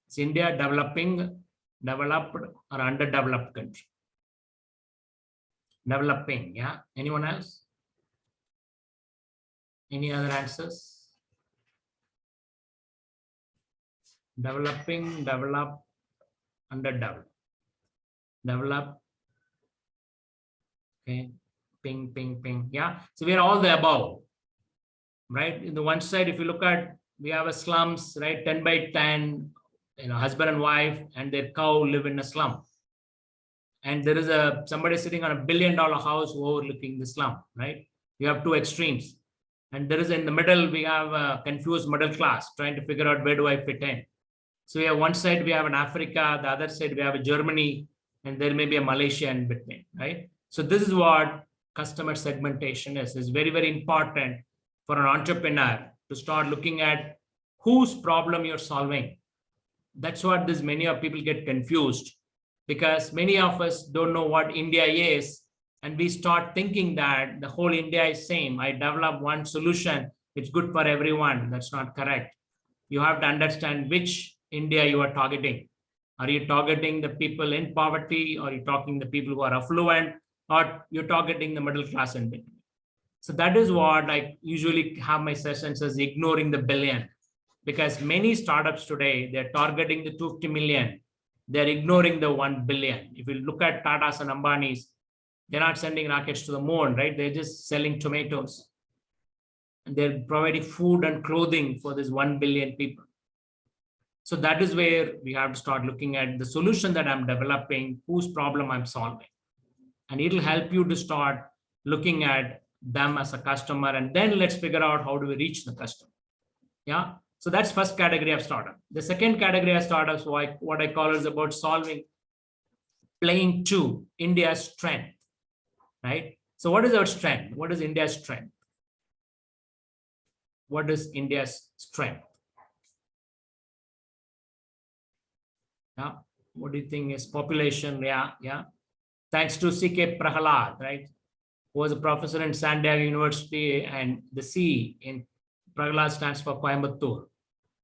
Is India developing, developed, or underdeveloped country? Developing, yeah. Anyone else? Any other answers? Developing, developed, underdeveloped. Develop. Okay. Ping, ping, ping. Yeah. So we are all the above. Right. In the one side, if you look at, we have a slums, right? 10 by 10, husband and wife and their cow live in a slum. And there is somebody sitting on $1 billion house overlooking the slum, right? You have two extremes. And there is in the middle, we have a confused middle class trying to figure out where do I fit in. So we have one side, we have an Africa, the other side, we have a Germany, and there may be a Malaysia in between, right? So this is what customer segmentation is. It's very, very important for an entrepreneur to start looking at whose problem you're solving. That's what many of people get confused, because many of us don't know what India is. And we start thinking that the whole India is same. I develop one solution, it's good for everyone. That's not correct. You have to understand which India you are targeting. Are you targeting the people in poverty, or are you talking the people who are affluent, or you're targeting the middle class in between? So that is what I usually have my sessions as ignoring the billion, because many startups today, they're targeting the 250 million. They're ignoring the 1 billion. If you look at Tata's and Ambani's, they're not sending rockets to the moon, right? They're just selling tomatoes. And they're providing food and clothing for this 1 billion people. So that is where we have to start looking at the solution that I'm developing, whose problem I'm solving. And it'll help you to start looking at them as a customer. And then let's figure out how do we reach the customer. Yeah. So that's first category of startup. The second category of startups, what I call is about solving, playing to India's strength, right? So what is our strength? What is India's strength? What is India's strength? Yeah. What do you think is population? Yeah. Yeah. Thanks to C.K. Prahalad, right? Who was a professor in San Diego University, and the C in Prahalad stands for Coimbatore.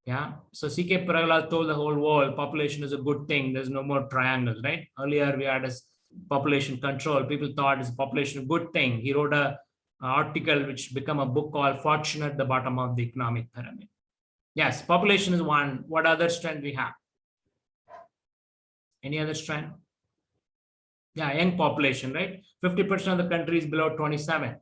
Yeah. So C.K. Prahalad told the whole world population is a good thing. There's no more triangles, right? Earlier we had this population control. People thought is population a good thing. He wrote an article which became a book called Fortune at the Bottom of the Economic Pyramid. Yes, population is one. What other strength we have? Any other strength? Yeah, young population, right? 50% of the country is below 27.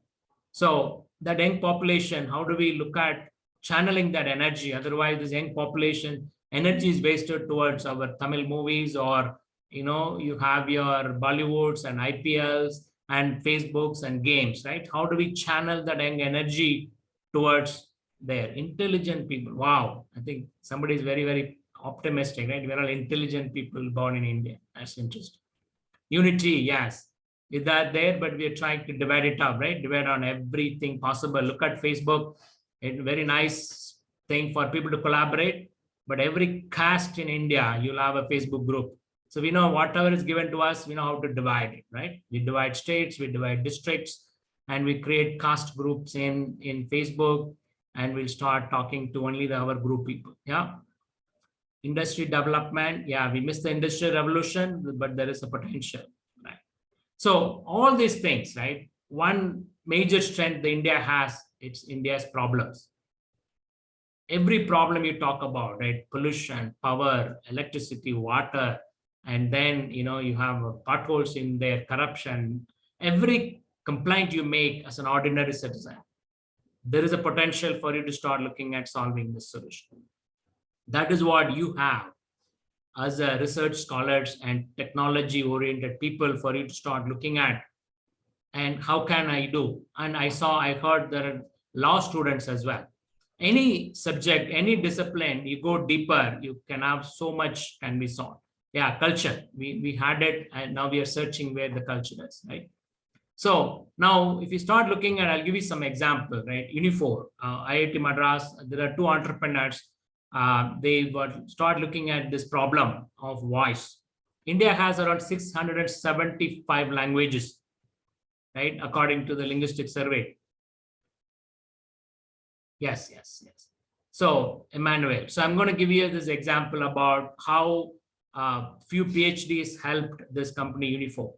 So that young population, how do we look at channeling that energy? Otherwise, this young population energy is wasted towards our Tamil movies, or you have your Bollywoods and IPLs and Facebooks and games, right? How do we channel that young energy towards their intelligent people? Wow, I think somebody is very, very optimistic, right? We're all intelligent people born in India. That's interesting. Unity, yes. Is that there? But we are trying to divide it up, right? Divide on everything possible. Look at Facebook. It's a very nice thing for people to collaborate. But every caste in India, you'll have a Facebook group. So we know whatever is given to us, we know how to divide it, right? We divide states, we divide districts, and we create caste groups in Facebook, and we'll start talking to only our group people. Yeah. Industry development, yeah, we missed the industrial revolution, but there is a potential, right? So all these things, right? One major strength that India has, it's India's problems. Every problem you talk about, right? Pollution, power, electricity, water, and then you have potholes in there, corruption. Every complaint you make as an ordinary citizen, there is a potential for you to start looking at solving this solution. That is what you have as a research scholars and technology oriented people for you to start looking at. And how can I do? And I heard there are law students as well. Any subject, any discipline, you go deeper, you can have so much can be solved. Yeah, culture. We had it, and now we are searching where the culture is, right? So now if you start looking at, I'll give you some example, right? Unifor, IIT Madras, there are two entrepreneurs. they would start looking at this problem of voice. India has around 675 languages, right? According to the linguistic survey. Yes. So Emmanuel, so I'm going to give you this example about how few PhDs helped this company Uniform.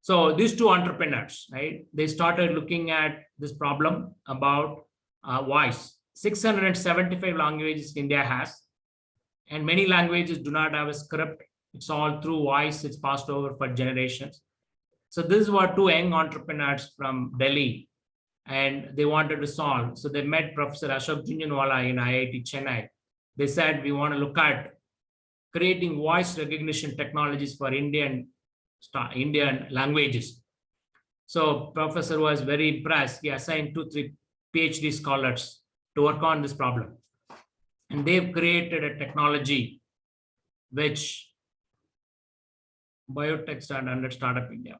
So these two entrepreneurs, right? They started looking at this problem about voice. 675 languages India has, and many languages do not have a script. It's all through voice. It's passed over for generations. So this were two young entrepreneurs from Delhi, and they wanted to solve. So they met Professor Ashok Jhunjhunwala in IIT Chennai. They said, we want to look at creating voice recognition technologies for Indian languages. So professor was very impressed. He assigned 2-3 PhD scholars to work on this problem. And they've created a technology which biotech startup India.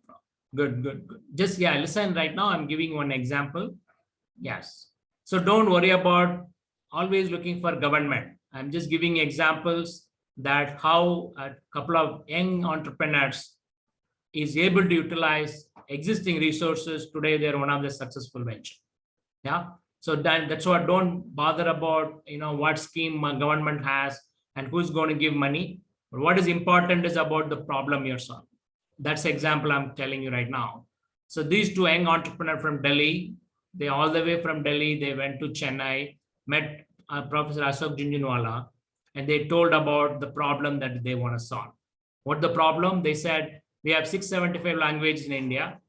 Good. Just, listen, right now I'm giving one example. Yes. So don't worry about always looking for government. I'm just giving examples that how a couple of young entrepreneurs is able to utilize existing resources. Today, they're one of the successful venture. Yeah. So that's what, don't bother about, what scheme government has and who's going to give money. But what is important is about the problem you're solving. That's the example I'm telling you right now. So these two young entrepreneurs from Delhi, they all the way from Delhi, they went to Chennai, met Professor Ashok Jhunjhunwala, and they told about the problem that they want to solve. What the problem? They said, we have 675 languages in India.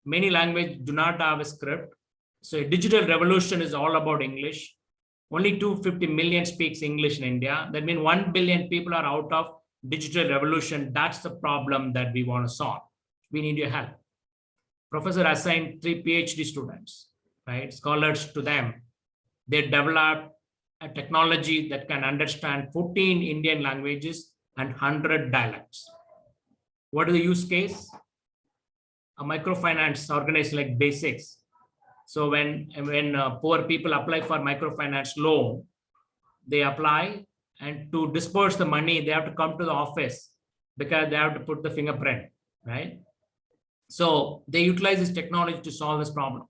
Many languages do not have a script. So a digital revolution is all about English. Only 250 million speaks English in India. That means 1 billion people are out of digital revolution. That's the problem that we want to solve. We need your help. Professor assigned 3 PhD students, right? Scholars to them. They developed a technology that can understand 14 Indian languages and 100 dialects. What is the use case? A microfinance organization like Basics. So when poor people apply for microfinance loan, they apply, and to disperse the money, they have to come to the office because they have to put the fingerprint, right? So they utilize this technology to solve this problem.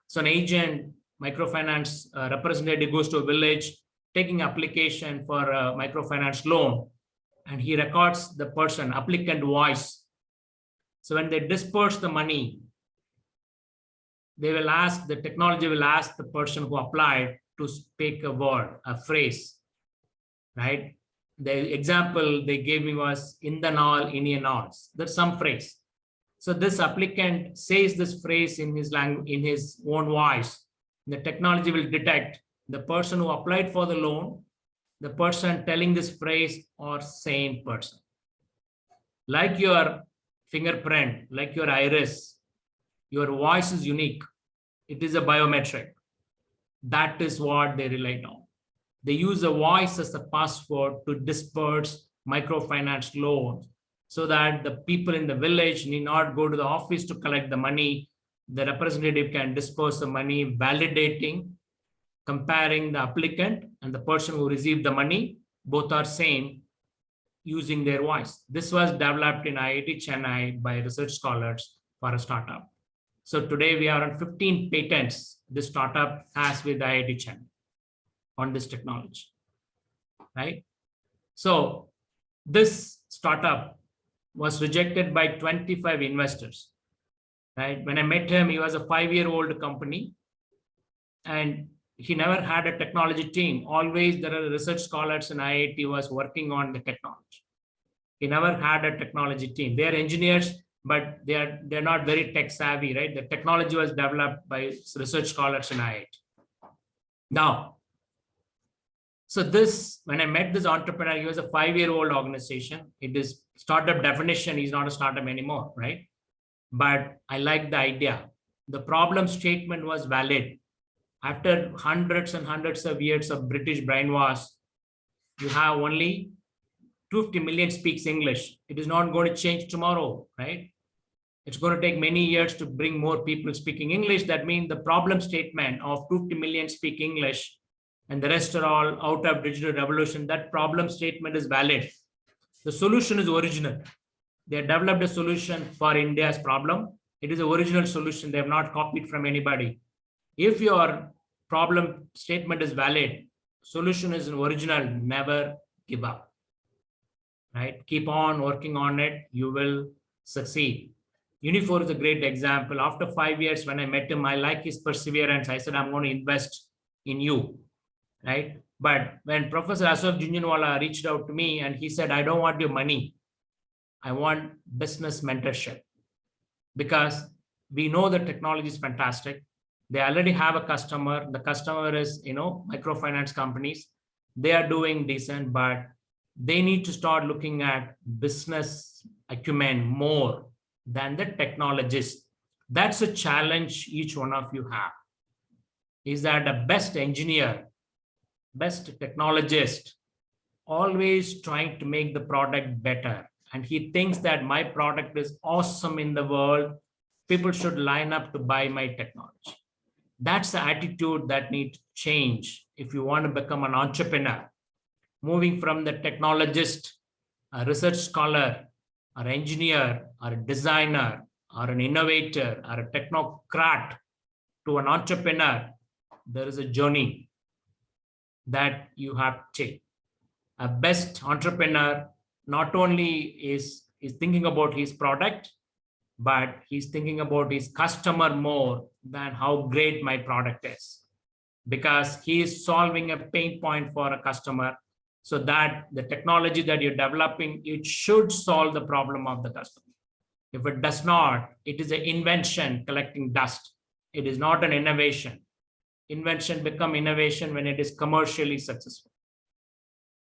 So an agent, microfinance representative goes to a village, taking application for a microfinance loan, and he records the person, applicant voice. So when they disperse the money, they will ask, the technology will ask the person who applied to speak a word, a phrase, right? The example they gave me was in the nall, in a nalls. That's some phrase. So this applicant says this phrase in his language, in his own voice. The technology will detect the person who applied for the loan, the person telling this phrase, or same person. Like your fingerprint, like your iris, your voice is unique. It is a biometric. That is what they rely on. They use a voice as a password to disperse microfinance loans so that the people in the village need not go to the office to collect the money. The representative can disperse the money, validating, comparing the applicant and the person who received the money. Both are same, using their voice. This was developed in IIT Chennai by research scholars for a startup. So today we are on 15 patents this startup has with IIT Chennai on this technology, right? So this startup was rejected by 25 investors, right? When I met him, he was a 5-year-old company and he never had a technology team. Always there are research scholars in IIT was working on the technology. He never had a technology team. They are engineers, but they're not very tech savvy, right? The technology was developed by research scholars in IIT. Now, so this, when I met this entrepreneur, he was a 5-year-old organization. It is startup definition. He's not a startup anymore, right? But I like the idea. The problem statement was valid. After hundreds and hundreds of years of British brainwash, you have only 250 million speaks English. It is not going to change tomorrow, right? It's going to take many years to bring more people speaking English. That means the problem statement of 250 million speak English and the rest are all out of digital revolution, that problem statement is valid. The solution is original. They have developed a solution for India's problem. It is an original solution. They have not copied from anybody. If your problem statement is valid, solution is an original, never give up. Right? Keep on working on it. You will succeed. Unifor is a great example. After 5 years, when I met him, I like his perseverance. I said, I'm going to invest in you. Right? But when Professor Asaf Junjanwala reached out to me and he said, I don't want your money. I want business mentorship, because we know the technology is fantastic. They already have a customer. The customer is, microfinance companies. They are doing decent, but they need to start looking at business acumen more than the technologists. That's a challenge each one of you have. Is that the best engineer, best technologist, always trying to make the product better. And he thinks that my product is awesome in the world. People should line up to buy my technology. That's the attitude that needs to change if you want to become an entrepreneur. Moving from the technologist, a research scholar, or engineer, or a designer, or an innovator, or a technocrat to an entrepreneur, there is a journey that you have to take. A best entrepreneur not only is thinking about his product, but he's thinking about his customer more than how great my product is, because he is solving a pain point for a customer, so that the technology that you're developing, it should solve the problem of the customer. If it does not, it is an invention collecting dust. It is not an innovation. Invention becomes innovation when it is commercially successful.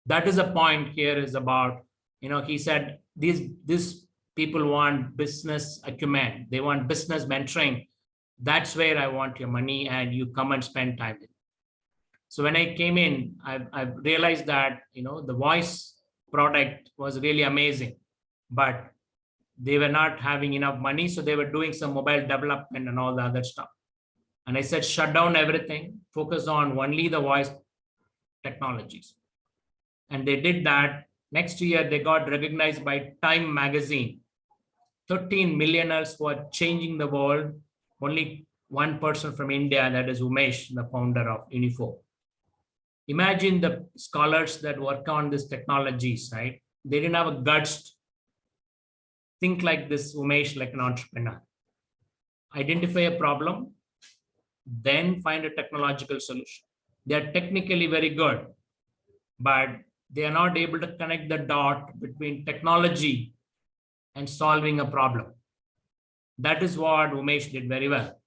That is a point here is about, he said, these people want business acumen. They want business mentoring. That's where I want your money, and you come and spend time with me. So when I came in, I realized that, the voice product was really amazing, but they were not having enough money. So they were doing some mobile development and all the other stuff. And I said, shut down everything, focus on only the voice technologies. And they did that. Next year, they got recognized by Time magazine. 13 millionaires who are changing the world. Only one person from India, that is Umesh, the founder of Unifor. Imagine the scholars that work on these technologies, right? They didn't have a guts to think like this Umesh, like an entrepreneur. Identify a problem, then find a technological solution. They are technically very good, but they are not able to connect the dot between technology and solving a problem. That is what Umesh did very well,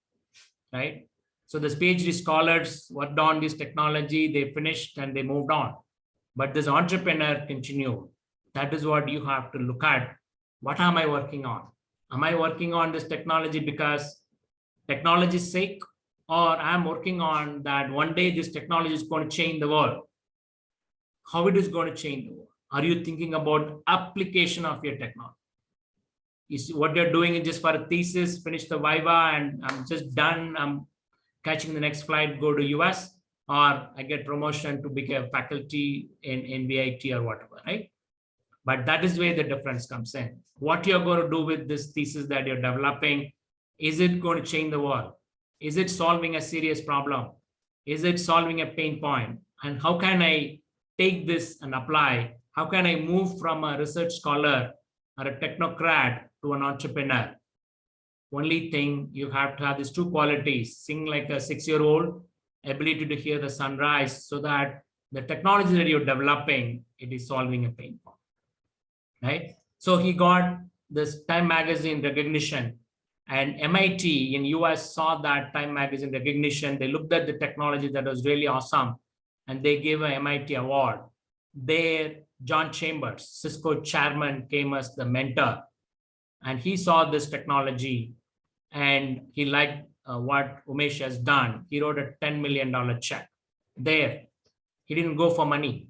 right? So the PhD scholars worked on this technology, they finished and they moved on. But this entrepreneur continued. That is what you have to look at. What am I working on? Am I working on this technology because technology's sake, or I'm working on that one day this technology is going to change the world? How it is going to change the world? Are you thinking about application of your technology? Is what you're doing is just for a thesis, finish the Viva, and I'm just done. I'm catching the next flight, go to US, or I get promotion to become faculty in VIT or whatever, right? But that is where the difference comes in. What you're going to do with this thesis that you're developing, is it going to change the world? Is it solving a serious problem? Is it solving a pain point? And how can I take this and apply? How can I move from a research scholar or a technocrat to an entrepreneur? Only thing, you have to have these two qualities: sing like a 6-year-old, ability to hear the sunrise, so that the technology that you're developing, it is solving a pain point, right? So he got this Time magazine recognition, and MIT in US saw that Time magazine recognition. They looked at the technology that was really awesome, and they gave an MIT award. There, John Chambers, Cisco chairman, came as the mentor, and he saw this technology and he liked what Umesh has done. He wrote a $10 million check. There, he didn't go for money.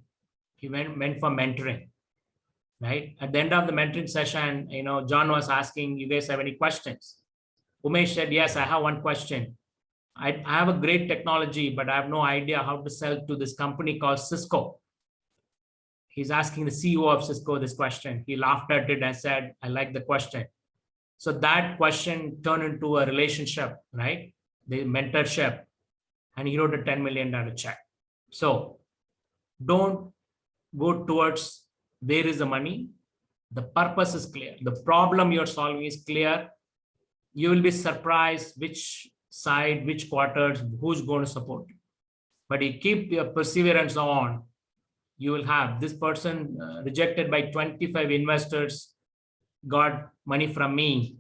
He went for mentoring, right? At the end of the mentoring session, John was asking, you guys have any questions? Umesh said, yes, I have one question. I have a great technology, but I have no idea how to sell to this company called Cisco. He's asking the CEO of Cisco this question. He laughed at it and said, I like the question. So that question turned into a relationship, right? The mentorship, and he wrote a $10 million check. So don't go towards where is the money. The purpose is clear. The problem you're solving is clear. You will be surprised which side, which quarters, who's going to support you. But you keep your perseverance on, you will have this person rejected by 25 investors, got money from me.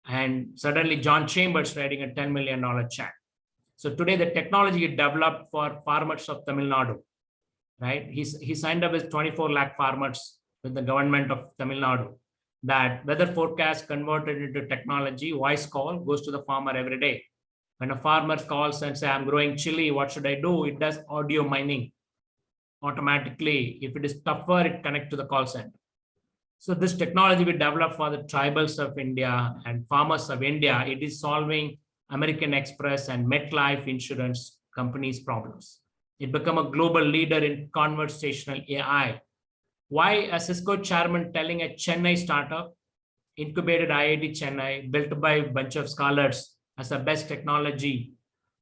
And suddenly John Chambers writing a $10 million check. So today the technology developed for farmers of Tamil Nadu, right? He signed up with 24 lakh farmers with the government of Tamil Nadu. That weather forecast converted into technology, voice call goes to the farmer every day. When a farmer calls and say, I'm growing chili, what should I do? It does audio mining automatically. If it is tougher, it connects to the call center. So this technology we developed for the tribals of India and farmers of India. It is solving American Express and MetLife insurance companies' problems. It became a global leader in conversational AI. Why a Cisco chairman telling a Chennai startup, incubated IIT Chennai, built by a bunch of scholars as the best technology?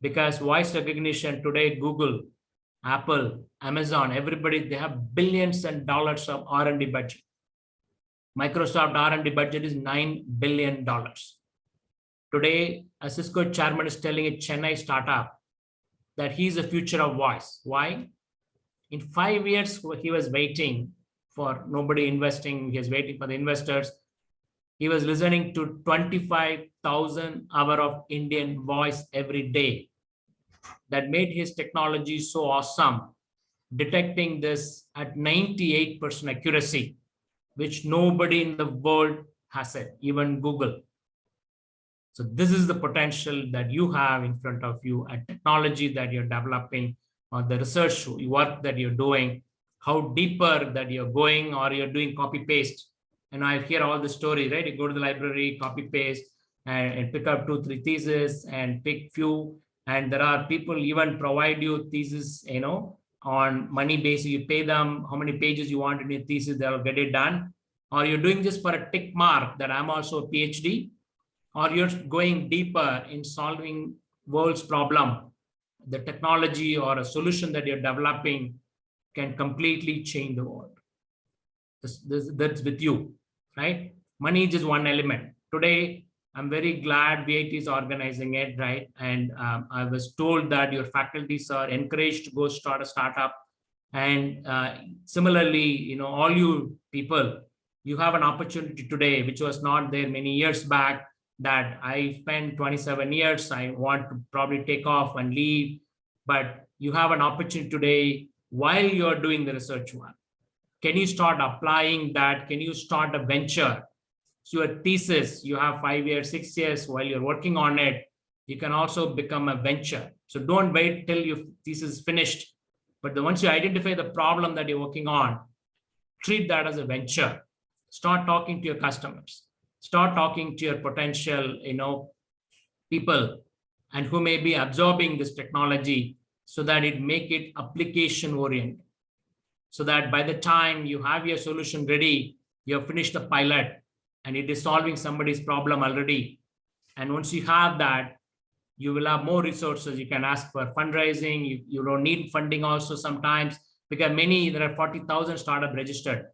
Because voice recognition today, Google, Apple, Amazon, everybody, they have billions and dollars of R&D budget. Microsoft R&D budget is $9 billion. Today, a Cisco chairman is telling a Chennai startup that he's the future of voice. Why? In 5 years, he was waiting for nobody investing. He was waiting for the investors. He was listening to 25,000 hours of Indian voice every day. That made his technology so awesome, detecting this at 98% accuracy, which nobody in the world has it, even Google. So this is the potential that you have in front of you, a technology that you're developing, or the research work that you're doing, how deeper that you're going, or you're doing copy paste. And I hear all the story, right? You go to the library, copy paste, and pick up 2-3 theses and pick few. And there are people even provide you thesis, on money basis. You pay them how many pages you want in your thesis, they'll get it done. Or you're doing this for a tick mark that I'm also a PhD, or you're going deeper in solving world's problem. The technology or a solution that you're developing can completely change the world. That's with you, right? Money is just one element. Today, I'm very glad VIT is organizing it, right? And I was told that your faculties are encouraged to go start a startup. And similarly, all you people, you have an opportunity today, which was not there many years back, that I spent 27 years. I want to probably take off and leave, but you have an opportunity today while you're doing the research work. Can you start applying that? Can you start a venture? So your thesis, you have 5 years, 6 years while you're working on it, you can also become a venture. So don't wait till your thesis is finished. But once you identify the problem that you're working on, treat that as a venture. Start talking to your customers. Start talking to your potential, people, and who may be absorbing this technology, so that it make it application oriented. So that by the time you have your solution ready, you've finished the pilot and it is solving somebody's problem already. And once you have that, you will have more resources. You can ask for fundraising. You don't need funding also sometimes, because there are 40,000 startup registered.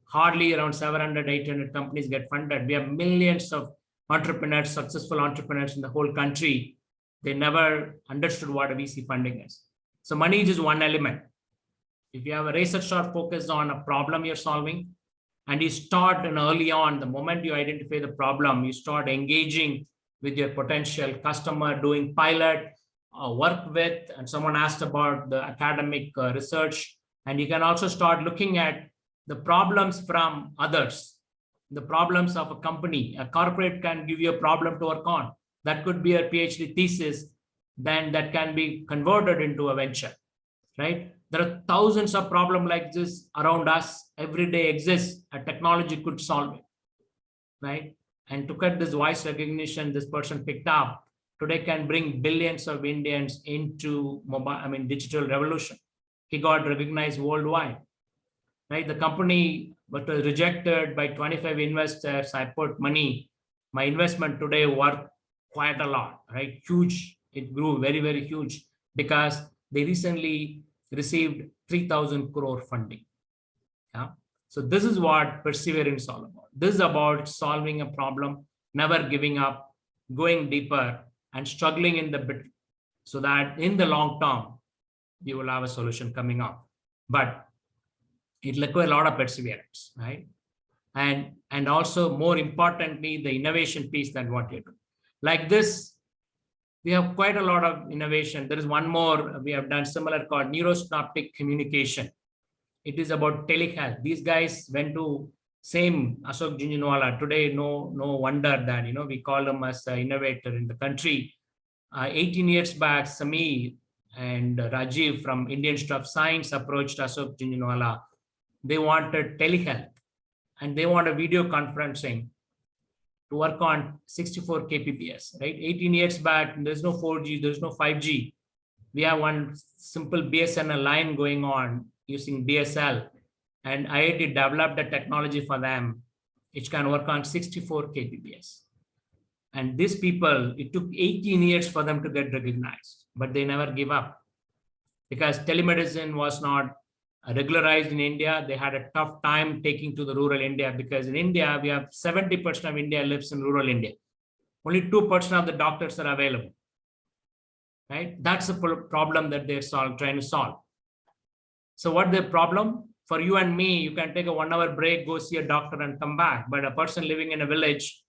Hardly around 700, 800 companies get funded. We have millions of entrepreneurs, successful entrepreneurs in the whole country. They never understood what a VC funding is. So money is just one element. If you have a research or focus on a problem you're solving, and you start early on, the moment you identify the problem, you start engaging with your potential customer, doing pilot work with, and someone asked about the academic research, and you can also start looking at the problems from others, the problems of a company. A corporate can give you a problem to work on. That could be a PhD thesis, then that can be converted into a venture, right? There are thousands of problems like this around us every day exists. A technology could solve it, right? And to cut this voice recognition, this person picked up, today can bring billions of Indians into digital revolution. He got recognized worldwide, right? The company was rejected by 25 investors. I put money. My investment today worth quite a lot, right? Huge. It grew very, very huge because they recently received 3,000 crore funding. Yeah. So this is what perseverance is all about. This is about solving a problem, never giving up, going deeper, and struggling in the bit, so that in the long term, you will have a solution coming up. But it requires a lot of perseverance, right? And also, more importantly, the innovation piece than what you do. Like this, we have quite a lot of innovation. There is one more we have done similar called neurosynaptic communication. It is about telehealth. These guys went to same Ashok Jhunjhunwala. Today, no wonder that we call them as an innovator in the country. 18 years back, Samir and Rajiv from Indian Institute of Science approached Ashok Jhunjhunwala. They wanted telehealth and they wanted video conferencing to work on 64 kbps, right? 18 years back, there's no 4G, there's no 5G. We have one simple BSNL line going on using DSL, and IIT developed a technology for them which can work on 64 kbps. And these people, it took 18 years for them to get recognized, but they never give up because telemedicine was not regularized in India. They had a tough time taking to the rural India because in India, we have 70% of India lives in rural India. Only 2% of the doctors are available, right? That's the problem that they're trying to solve. So what the problem for you and me, you can take a 1 hour break, go see a doctor and come back. But a person living in a village,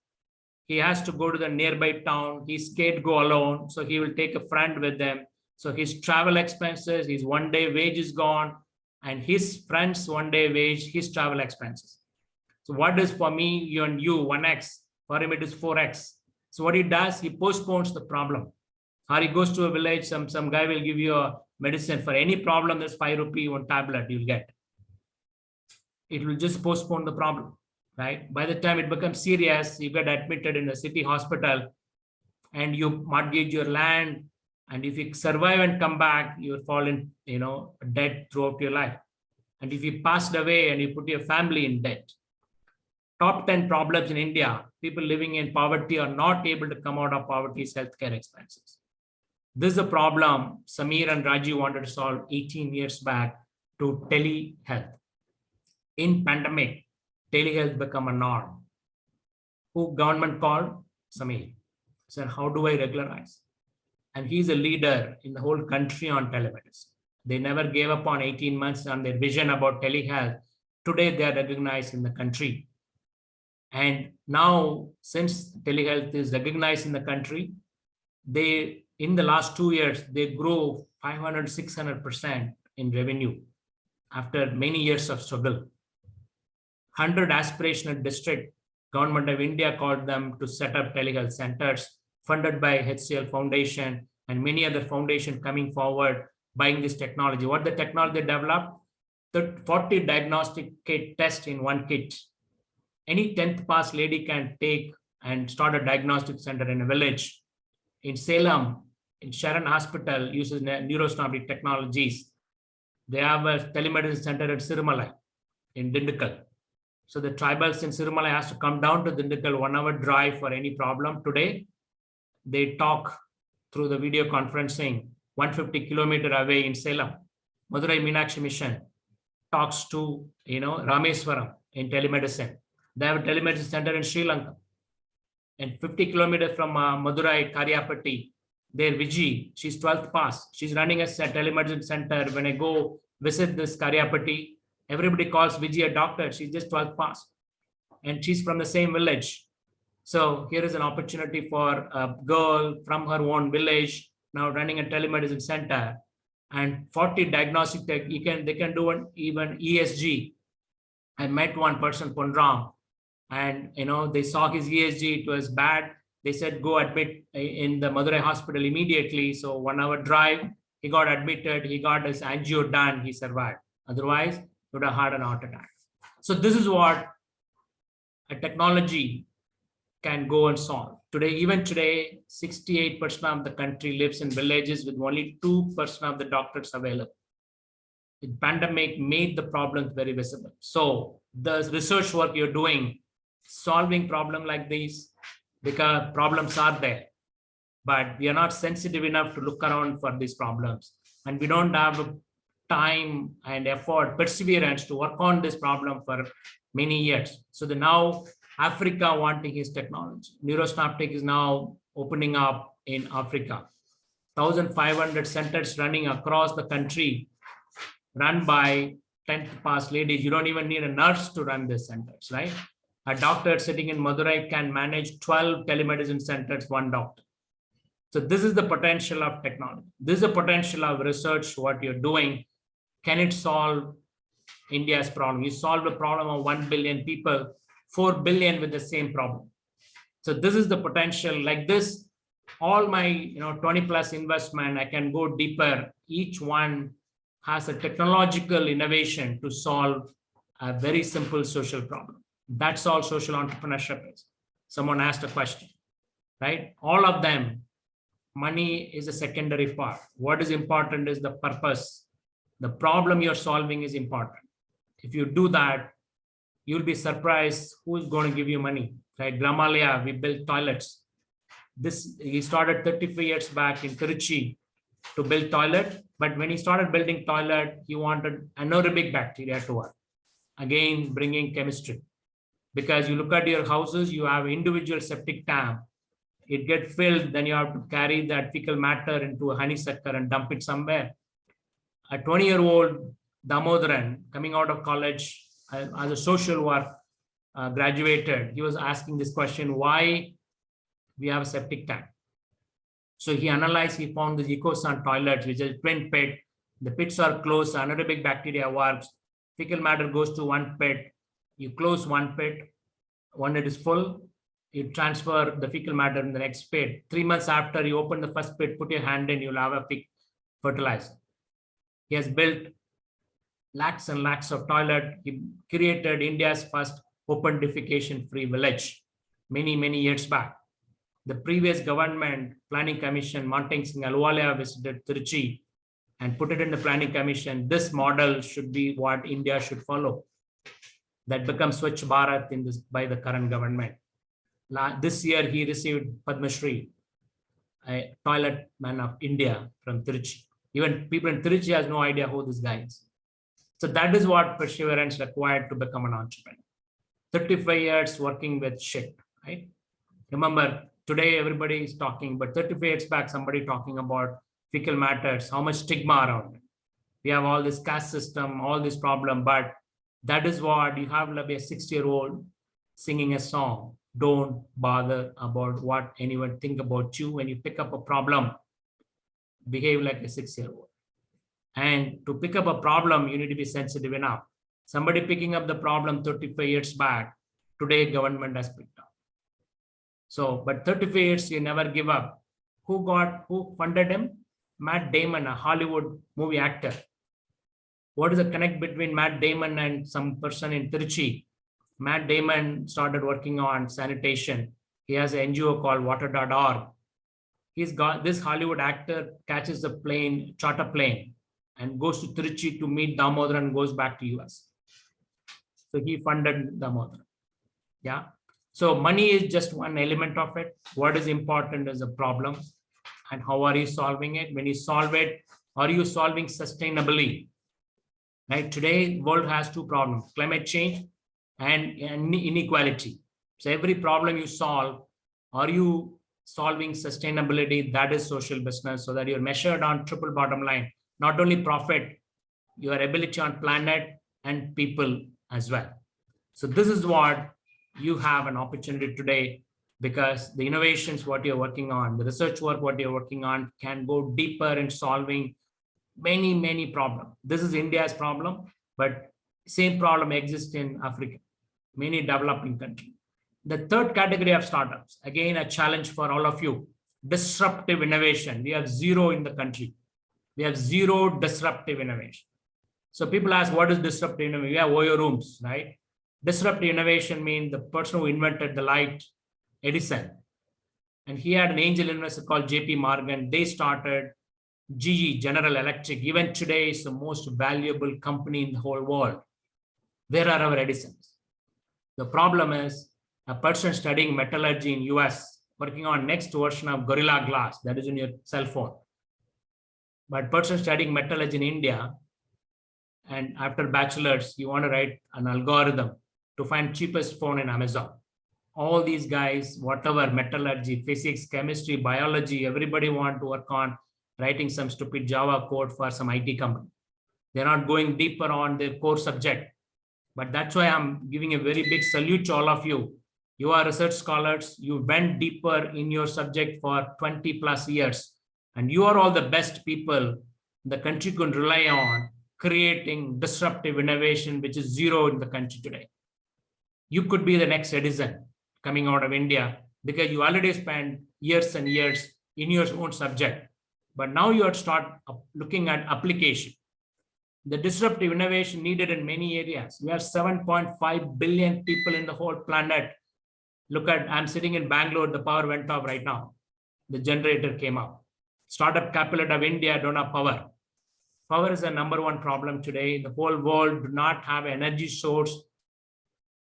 he has to go to the nearby town. He's scared to go alone. So he will take a friend with them. So his travel expenses, his 1 day wage is gone, and his friend's 1 day wage, his travel expenses. So what is for me, you and you, 1x, for him it is 4x. So what he does, he postpones the problem. Or he goes to a village, some guy will give you a medicine for any problem, there's 5 rupee, 1 tablet you'll get. It will just postpone the problem, right? By the time it becomes serious, you get admitted in a city hospital and you mortgage your land. And if you survive and come back, you'll fall in, debt throughout your life. And if you passed away and you put your family in debt. Top 10 problems in India, people living in poverty are not able to come out of poverty's healthcare expenses. This is a problem Samir and Rajiv wanted to solve 18 years back to telehealth. In pandemic, telehealth become a norm. Who government called? Samir. Said, how do I regularize? And he's a leader in the whole country on telemedicine. They never gave up on 18 months on their vision about telehealth. Today, they are recognized in the country. And now, since telehealth is recognized in the country, in the last 2 years, they grew 500, 600% in revenue after many years of struggle. 100 aspirational district, Government of India called them to set up telehealth centers funded by HCL Foundation and many other foundations coming forward, buying this technology. What the technology developed? The 40 diagnostic kit test in one kit. Any 10th pass lady can take and start a diagnostic center in a village. In Salem, in Sharon Hospital, uses neurosynaptic technologies. They have a telemedicine center at Sirumalai in Dindigul. So the tribals in Sirumalai has to come down to Dindigul, 1 hour drive for any problem. Today, they talk through the video conferencing 150 kilometers away in Salem. Madurai Meenakshi Mission talks to Rameswaram in telemedicine. They have a telemedicine center in Sri Lanka. And 50 kilometers from Madurai, Karyapati, there Viji, she's 12th pass. She's running a telemedicine center. When I go visit this Karyapati, everybody calls Viji a doctor. She's just 12th pass. And she's from the same village. So here is an opportunity for a girl from her own village now running a telemedicine center, and 40 diagnostic tech. They can do even ESG. I met one person, Punram, and they saw his ESG. It was bad. They said go admit in the Madurai hospital immediately. So 1 hour drive, he got admitted. He got his angio done. He survived. Otherwise, he would have had an heart attack. So this is what a technology can go and solve. Today, even today, 68% of the country lives in villages with only 2% of the doctors available. The pandemic made the problems very visible. So the research work you're doing, solving problem like these, because problems are there, but we are not sensitive enough to look around for these problems. And we don't have time and effort, perseverance to work on this problem for many years. So now Africa wanting his technology. Neurosynaptic is now opening up in Africa. 1,500 centers running across the country, run by 10th pass ladies. You don't even need a nurse to run these centers, right? A doctor sitting in Madurai can manage 12 telemedicine centers, one doctor. So this is the potential of technology. This is the potential of research, what you're doing. Can it solve India's problem? You solve the problem of 1 billion people, 4 billion with the same problem. So this is the potential. Like this, all my 20 plus investment, I can go deeper. Each one has a technological innovation to solve a very simple social problem. That's all social entrepreneurship is. Someone asked a question, right? All of them, money is a secondary part. What is important is the purpose. The problem you're solving is important. If you do that, you'll be surprised who's going to give you money, right? Gramalaya, we built toilets. He started 35 years back in Tiruchi to build toilet. But when he started building toilet, he wanted anaerobic bacteria to work. Again, bringing chemistry. Because you look at your houses, you have individual septic tank. It gets filled, then you have to carry that fecal matter into a honeysucker and dump it somewhere. A 20-year-old Damodaran coming out of college as a social work graduated, he was asking this question, why we have a septic tank? So he analyzed, he found the EcoSan toilets, which is twin pit. The pits are closed, anaerobic bacteria works. Fecal matter goes to one pit. You close one pit. When it is full, you transfer the fecal matter in the next pit. 3 months after you open the first pit, put your hand in, you'll have a fertilizer. He has built lakhs and lakhs of toilet. He created India's first open defecation free village many, many years back. The previous government planning commission, Monteng Singh Ahluwalia visited Tiruchi and put it in the planning commission. This model should be what India should follow. That becomes Swachh Bharat by the current government. This year, he received Padma Shri, a toilet man of India from Tiruchi. Even people in Tiruchi has no idea who this guy is. So that is what perseverance required to become an entrepreneur. 35 years working with shit, right? Remember, today everybody is talking, but 35 years back, somebody talking about fecal matters, how much stigma around it. We have all this caste system, all this problem, but that is what you have like a 60-year-old singing a song. Don't bother about what anyone think about you. When you pick up a problem, behave like a 6-year-old. And to pick up a problem, you need to be sensitive enough. Somebody picking up the problem 35 years back, today government has picked up. So, but 35 years, you never give up. Who funded him? Matt Damon, a Hollywood movie actor. What is the connect between Matt Damon and some person in Tiruchi? Matt Damon started working on sanitation. He has an NGO called water.org. He's got this Hollywood actor catches a plane, charter plane, and goes to Tiruchi to meet Damodaran and goes back to US. So he funded Damodaran. Yeah. So money is just one element of it. What is important is a problem and how are you solving it? When you solve it, are you solving sustainably? Right? Today, the world has two problems, climate change and inequality. So every problem you solve, are you solving sustainability? That is social business, so that you're measured on triple bottom line, not only profit, your ability on planet and people as well. So this is what you have an opportunity today, because the innovations, what you're working on, the research work, what you're working on can go deeper in solving many, many problems. This is India's problem, but same problem exists in Africa, many developing countries. The third category of startups, again, a challenge for all of you, disruptive innovation. We have zero in the country. We have zero disruptive innovation. So people ask, what is disruptive innovation? We have OYO rooms, right? Disruptive innovation means the person who invented the light, Edison, And he had an angel investor called JP Morgan. They started GE, General Electric. Even today is the most valuable company in the whole world. Where are our Edisons? The problem is a person studying metallurgy in US, working on next version of Gorilla Glass, that is in your cell phone. But person studying metallurgy in India, and after bachelor's, you want to write an algorithm to find cheapest phone in Amazon. All these guys, whatever, metallurgy, physics, chemistry, biology, everybody want to work on writing some stupid Java code for some IT company. They're not going deeper on their core subject. But that's why I'm giving a very big salute to all of you. You are research scholars. You went deeper in your subject for 20 plus years. And you are all the best people the country can rely on creating disruptive innovation, which is zero in the country today. You could be the next Edison coming out of India because you already spent years and years in your own subject. But now you have to start looking at application. The disruptive innovation needed in many areas. We have 7.5 billion people in the whole planet. Look at, I'm sitting in Bangalore, the power went off right now. The generator came up. Startup capital of India don't have power. Power is the number one problem today. The whole world do not have an energy source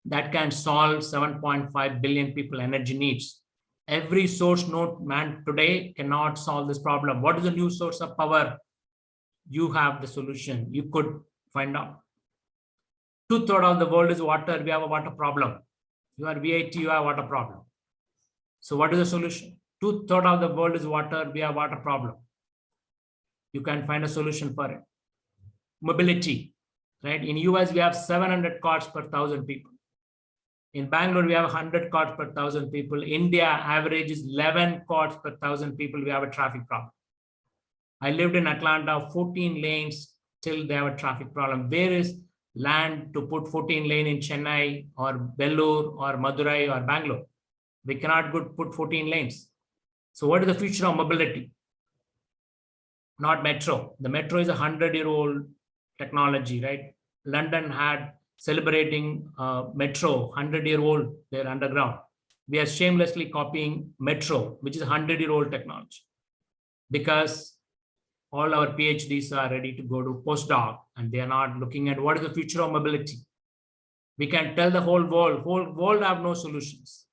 that can solve 7.5 billion people energy needs. Every source node man today cannot solve this problem. What is the new source of power? You have the solution. You could find out. 2/3 of the world is water. We have a water problem. You are VAT, you have a water problem. So what is the solution? 2/3 of the world is water. We have water problem. You can find a solution for it. Mobility, right? In US, we have 700 cars per 1,000 people. In Bangalore, we have 100 cars per 1,000 people. India average is 11 cars per 1,000 people. We have a traffic problem. I lived in Atlanta, 14 lanes till they have a traffic problem. Where is land to put 14 lane in Chennai or Bangalore or Madurai or Bangalore? We cannot put 14 lanes. So what is the future of mobility? Not metro. The metro is a 100-year-old technology, right? London had celebrating metro, 100-year-old, their underground. We are shamelessly copying metro, which is a 100-year-old technology, because all our PhDs are ready to go to postdoc and they are not looking at what is the future of mobility. We can tell the whole world have no solutions,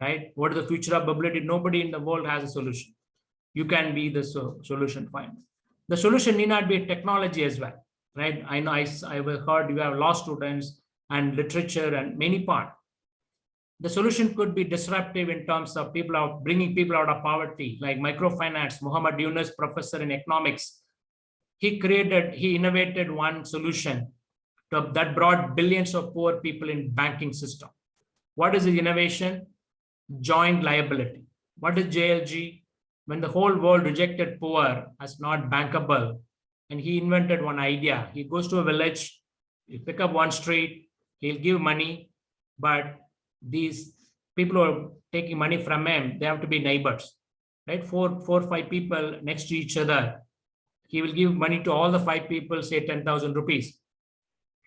right? What is the future of mobility? Nobody in the world has a solution. You can be the solution finder. The solution need not be technology as well, right? I know I've heard you have law students and literature and many parts. The solution could be disruptive in terms of bringing people out of poverty, like microfinance. Muhammad Yunus, professor in economics, he innovated one solution that brought billions of poor people in banking system. What is the innovation? Joint liability. What is JLG? When the whole world rejected poor as not bankable, and he invented one idea. He goes to a village, he pick up one street, he'll give money, but these people who are taking money from him, they have to be neighbors, right? Four or five people next to each other. He will give money to all the 5 people, say 10,000 rupees.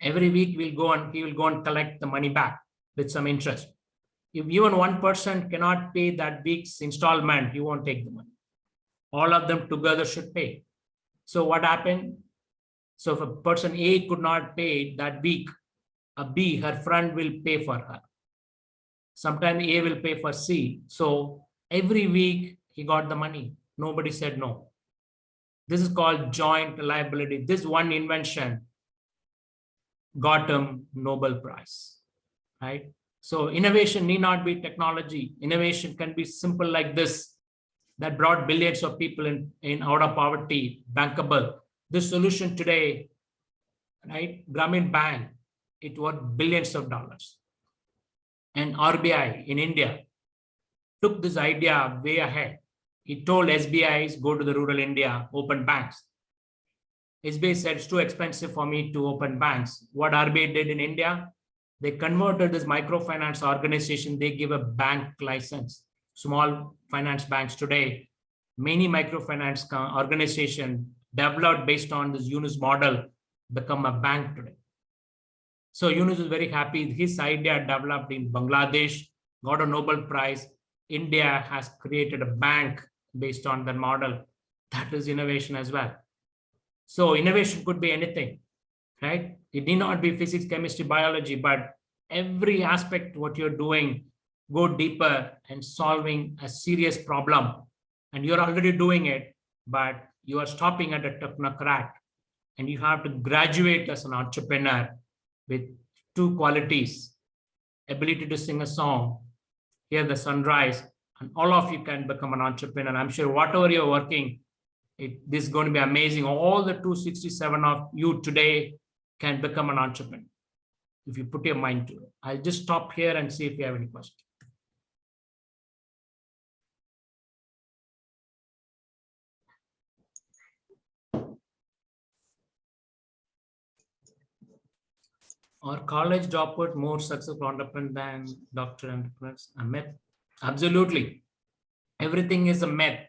Every week he will go and collect the money back with some interest. If even one person cannot pay that week's installment, he won't take the money. All of them together should pay. So what happened? So if a person A could not pay that week, a B, her friend will pay for her. Sometimes A will pay for C. So every week he got the money. Nobody said no. This is called joint liability. This one invention got him Nobel Prize, right? So innovation need not be technology. Innovation can be simple like this, that brought billions of people in out of poverty, bankable. This solution today, right? Grameen Bank, it worth billions of dollars. And RBI in India took this idea way ahead. He told SBIs, go to the rural India, open banks. SBI said, it's too expensive for me to open banks. What RBI did in India, they converted this microfinance organization. They give a bank license. Small finance banks today, many microfinance organization developed based on this Yunus model, become a bank today. So Yunus is very happy. His idea developed in Bangladesh, got a Nobel Prize. India has created a bank based on the model. That is innovation as well. So innovation could be anything, right? It need not be physics, chemistry, biology, but every aspect what you're doing, go deeper and solving a serious problem. And you're already doing it, but you are stopping at a technocrat. And you have to graduate as an entrepreneur with two qualities: ability to sing a song, hear the sunrise, and all of you can become an entrepreneur. I'm sure whatever you're working, this is going to be amazing. All the 267 of you today can become an entrepreneur if you put your mind to it. I'll just stop here and see if you have any questions. Are college dropout more successful entrepreneur than doctor entrepreneurs? A myth. Absolutely. Everything is a myth.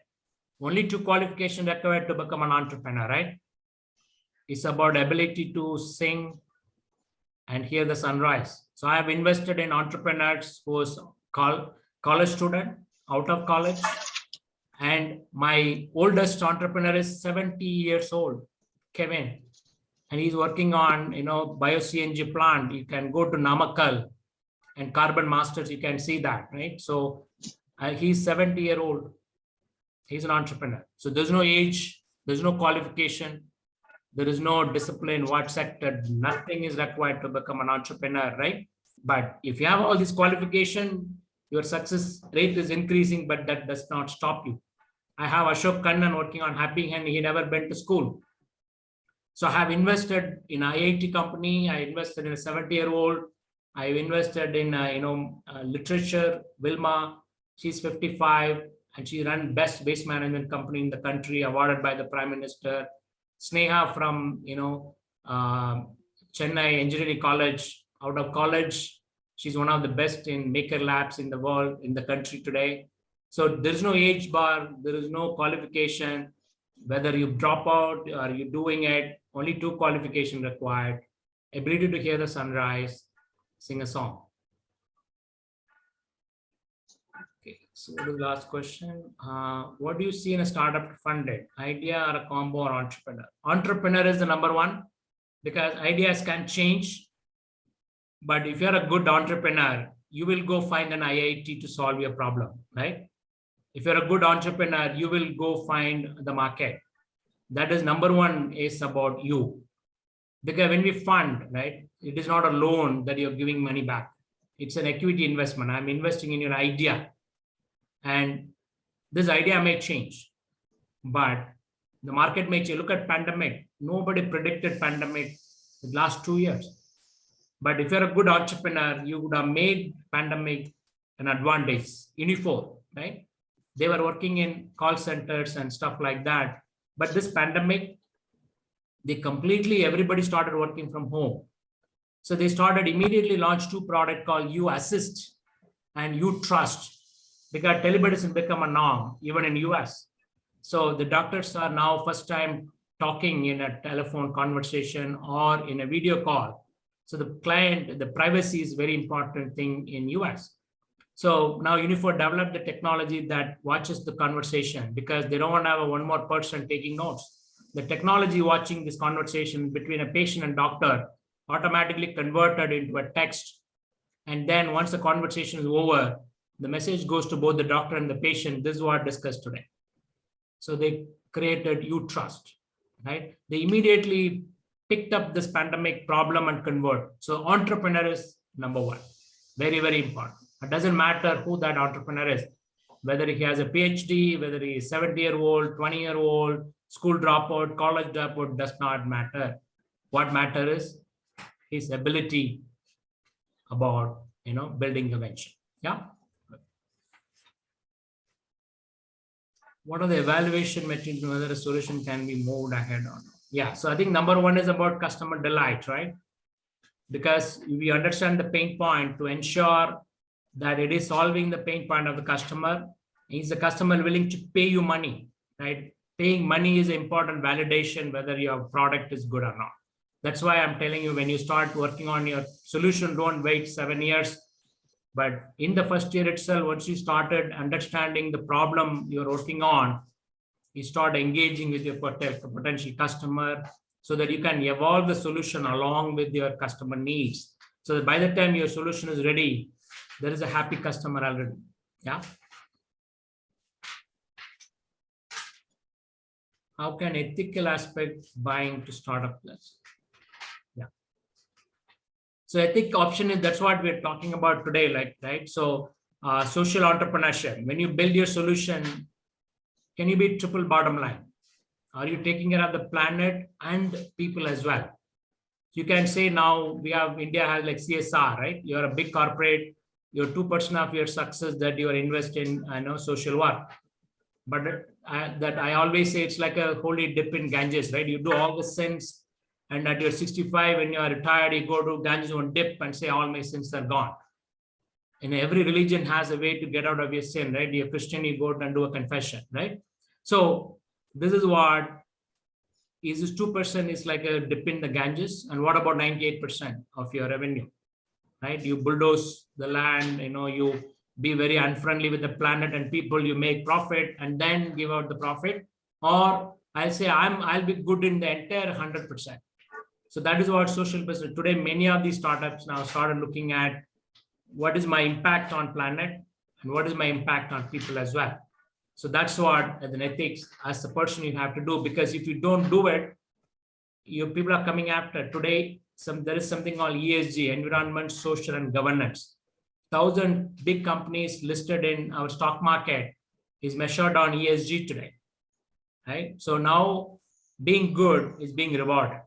Only two qualifications required to become an entrepreneur, right? It's about ability to sing and hear the sunrise. So I have invested in entrepreneurs who was college student, out of college. And my oldest entrepreneur is 70 years old, Kevin. And he's working on, bio-CNG plant. You can go to Namakkal and Carbon Masters, you can see that, right? So he's 70-year-old. He's an entrepreneur. So there's no age, there's no qualification, there is no discipline, what sector, nothing is required to become an entrepreneur, right? But if you have all this qualification, your success rate is increasing, but that does not stop you. I have Ashok Kannan working on Happy Hand. He never been to school. So I have invested in an IIT company. I invested in a 70-year-old. I've invested in, literature. Wilma, she's 55 and she ran best waste management company in the country, awarded by the Prime Minister. Sneha from, Chennai Engineering College, out of college. She's one of the best in maker labs in the world, in the country today. So there's no age bar. There is no qualification. Whether you drop out or you're doing it, only two qualifications required: ability to hear the sunrise, sing a song. Okay, so what is the last question? What do you see in a startup funded? Idea or a combo or entrepreneur? Entrepreneur is the number one because ideas can change. But if you're a good entrepreneur, you will go find an IIT to solve your problem, right? If you're a good entrepreneur, you will go find the market. That is number one, is about you. Because when we fund, right, it is not a loan that you're giving money back. It's an equity investment. I'm investing in your idea. And this idea may change, but the market may change. Look at pandemic. Nobody predicted pandemic the last 2 years. But if you're a good entrepreneur, you would have made pandemic an advantage. Unifor, right? They were working in call centers and stuff like that. But this pandemic, everybody started working from home. So they started immediately launched two products called You Assist and You Trust, because telemedicine become a norm, even in US. So the doctors are now first time talking in a telephone conversation or in a video call. So the privacy is very important thing in US. So now Unifor developed the technology that watches the conversation because they don't want to have one more person taking notes. The technology watching this conversation between a patient and doctor automatically converted into a text. And then once the conversation is over, the message goes to both the doctor and the patient. This is what I discussed today. So they created You Trust, right? They immediately picked up this pandemic problem and convert. So entrepreneur is number one. Very, very important. It doesn't matter who that entrepreneur is, whether he has a PhD, whether he is 70-year-old, 20-year-old, school dropout, college dropout, does not matter. What matters is his ability about, building a venture. Yeah. What are the evaluation metrics whether a solution can be moved ahead or not? Yeah. So I think number one is about customer delight, right? Because we understand the pain point to ensure that it is solving the pain point of the customer. Is the customer willing to pay you money, right? Paying money is important validation whether your product is good or not. That's why I'm telling you, when you start working on your solution, don't wait 7 years. But in the first year itself, once you started understanding the problem you're working on, you start engaging with your potential customer so that you can evolve the solution along with your customer needs. So that by the time your solution is ready, there is a happy customer already. Yeah. How can ethical aspect buying to startup plus? Yeah. So ethic option is, that's what we're talking about today, like, right? So social entrepreneurship, when you build your solution, can you be triple bottom line? Are you taking care of the planet and people as well? You can say now we have, India has like CSR, right? You're a big corporate, you're 2% of your success that you are investing in social work. But that I always say it's like a holy dip in Ganges, right? You do all the sins, and at your 65, when you are retired, you go to Ganges one dip and say all my sins are gone. And every religion has a way to get out of your sin, right? You're Christian, you go and do a confession, right? So this is what is this 2% is like a dip in the Ganges. And what about 98% of your revenue, right? You bulldoze the land, you be very unfriendly with the planet and people, you make profit and then give out the profit. Or I'll say I'll be good in the entire 100%. So that is what social business. Today, many of these startups now started looking at what is my impact on planet and what is my impact on people as well. So that's what, as an ethics, as a person, you have to do, because if you don't do it, your people are coming after. Today, there is something called ESG, environment, social, and governance. 1,000 big companies listed in our stock market is measured on ESG today, right? So now being good is being rewarded.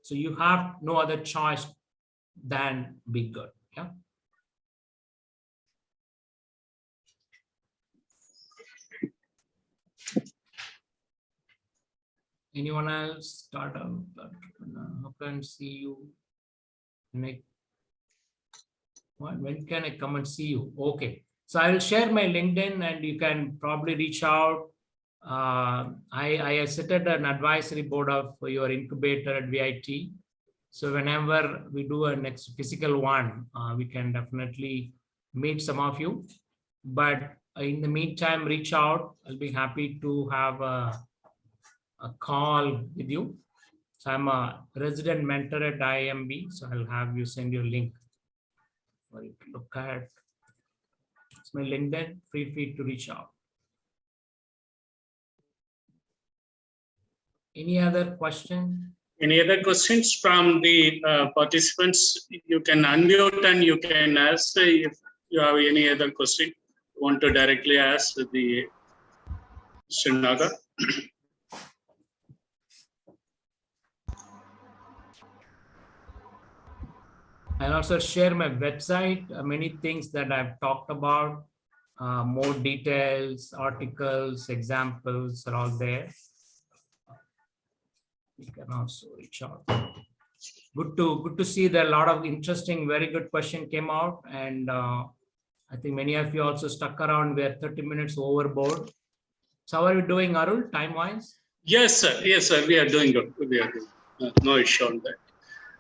So you have no other choice than be good. Yeah. Anyone else? Startup entrepreneur? How can see you? When can I come and see you? Okay. So I will share my LinkedIn and you can probably reach out. I sit at an advisory board of your incubator at VIT. So whenever we do a next physical one, we can definitely meet some of you. But in the meantime, reach out. I'll be happy to have a call with you. So I'm a resident mentor at IIMB. So I'll have you send your link for you to look at. It's my LinkedIn. Feel free to reach out. Any other question? Any other questions from the participants? You can unmute and you can ask if you have any other question you want to directly ask the Mr. Nagar. I'll also share my website, many things that I've talked about, more details, articles, examples are all there. You can also reach out. Good to see that a lot of interesting, very good question came out. And I think many of you also stuck around. We're 30 minutes overboard. So how are you doing, Arul, time-wise? Yes, sir. Yes, sir. We are doing good. We are doing no issue on that.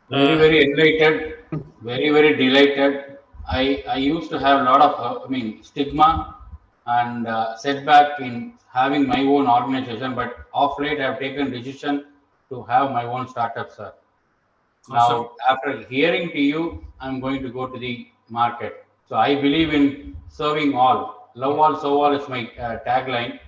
Very, very enlightened, very, very delighted. I used to have a lot of, stigma and setback in having my own organization, but of late I've taken decision to have my own startup, sir. Awesome. Now, after hearing to you, I'm going to go to the market. So I believe in serving all. Love all, serve all is my tagline.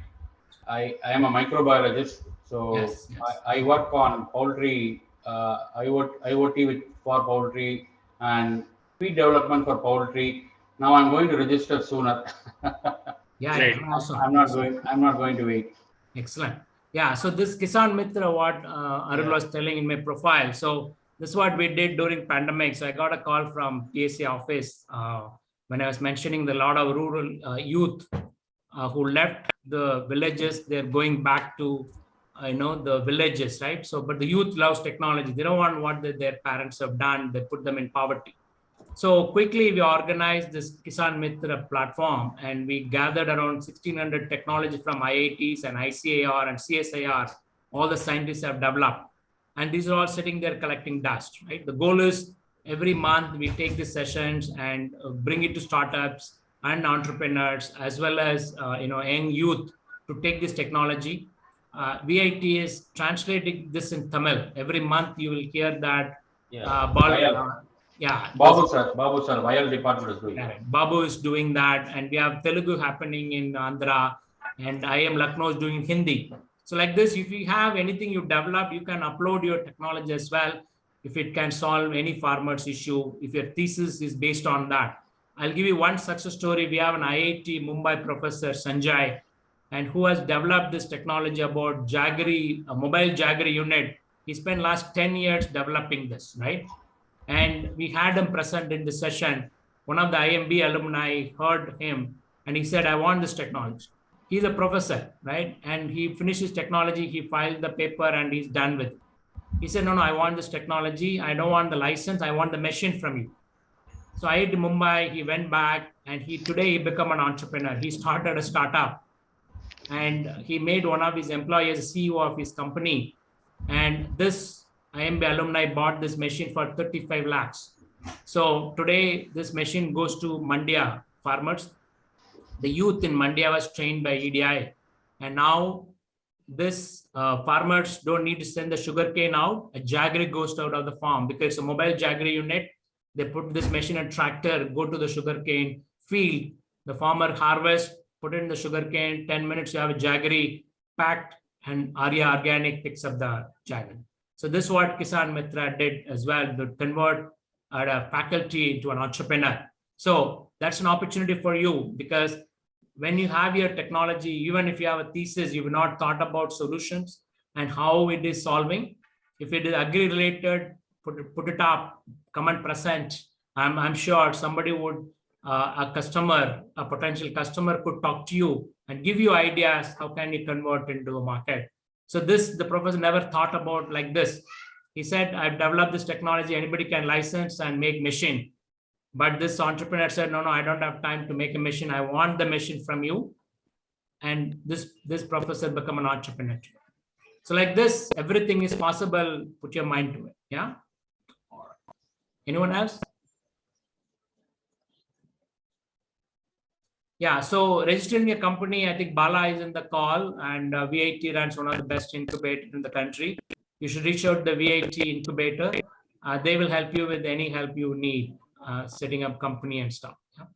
I am a microbiologist, so Yes. I work on poultry, IoT for poultry and feed development for poultry. Now I'm going to register sooner. Yeah, awesome. I'm not going to wait. Excellent. Yeah, so this Kisan Mitra, what Arul was telling in my profile. So this is what we did during pandemic. So I got a call from TSA office when I was mentioning the lot of rural youth who left the villages. They're going back to the villages, right? So, but the youth loves technology. They don't want what their parents have done. They put them in poverty. So quickly we organized this Kisan Mitra platform, and we gathered around 1,600 technologies from IITs and ICAR and CSIR. All the scientists have developed, and these are all sitting there collecting dust, right? The goal is every month we take the sessions and bring it to startups and entrepreneurs, as well as young youth, to take this technology. VIT is translating this in Tamil. Every month you will hear that. Babu sir, Vial department is doing that. Babu is doing that, and we have Telugu happening in Andhra, and IIM Lucknow is doing Hindi. So like this, if you have anything you develop, you can upload your technology as well. If it can solve any farmer's issue, if your thesis is based on that. I'll give you one success story. We have an IIT Mumbai professor, Sanjay, and who has developed this technology about Jaggery, a mobile Jaggery unit. He spent last 10 years developing this, right? And we had him present in the session. One of the IIMB alumni heard him and he said, I want this technology. He's a professor, right? And he finished his technology, he filed the paper and he's done with it. He said, no, I want this technology. I don't want the license. I want the machine from you. So IIT Mumbai, he went back and today he became an entrepreneur. He started a startup and he made one of his employees a CEO of his company. And this IIMB alumni bought this machine for 35 lakhs. So today this machine goes to Mandya farmers. The youth in Mandya was trained by EDI. And now this farmers don't need to send the sugarcane out. A Jaggery goes out of the farm because it's a mobile Jaggery unit. They put this machine and tractor, go to the sugarcane field. The farmer harvests, put it in the sugarcane. 10 minutes, you have a Jaggery packed, and Arya Organic picks up the Jaggery. So this is what Kisan Mitra did as well, to convert a faculty into an entrepreneur. So that's an opportunity for you, because when you have your technology, even if you have a thesis, you've not thought about solutions and how it is solving. If it is agri-related, put it up, come and present. I'm sure somebody would, a potential customer could talk to you and give you ideas, how can you convert into a market. So the professor never thought about like this. He said, I've developed this technology, anybody can license and make machine. But this entrepreneur said, no, I don't have time to make a machine. I want the machine from you. And this professor become an entrepreneur. So like this, everything is possible. Put your mind to it. Yeah. Anyone else? Yeah, so registering a company, I think Bala is in the call, and VIT runs one of the best incubators in the country. You should reach out to the VIT incubator. They will help you with any help you need, setting up company and stuff. Yeah.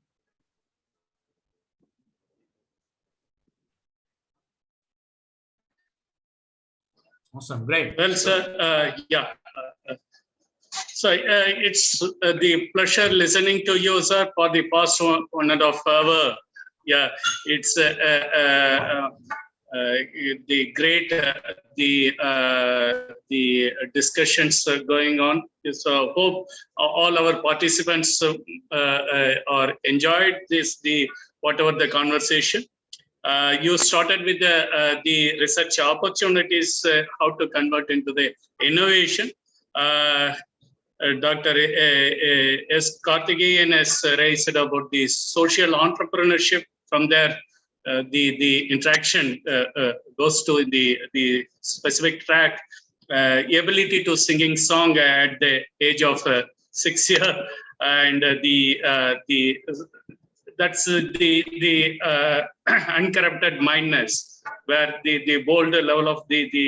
Awesome, great. Well, sir, so it's the pleasure listening to you, sir, for the past 1.5 hours. Yeah, it's the great the discussions going on. So hope all our participants are enjoyed whatever the conversation. You started with the research opportunities, how to convert into the innovation. Dr. S. Karthikeyan has raised about the social entrepreneurship. From there, the interaction goes to the specific track, ability to singing song at the age of 6 years, and that's the uncorrupted mindness, where the bold level of the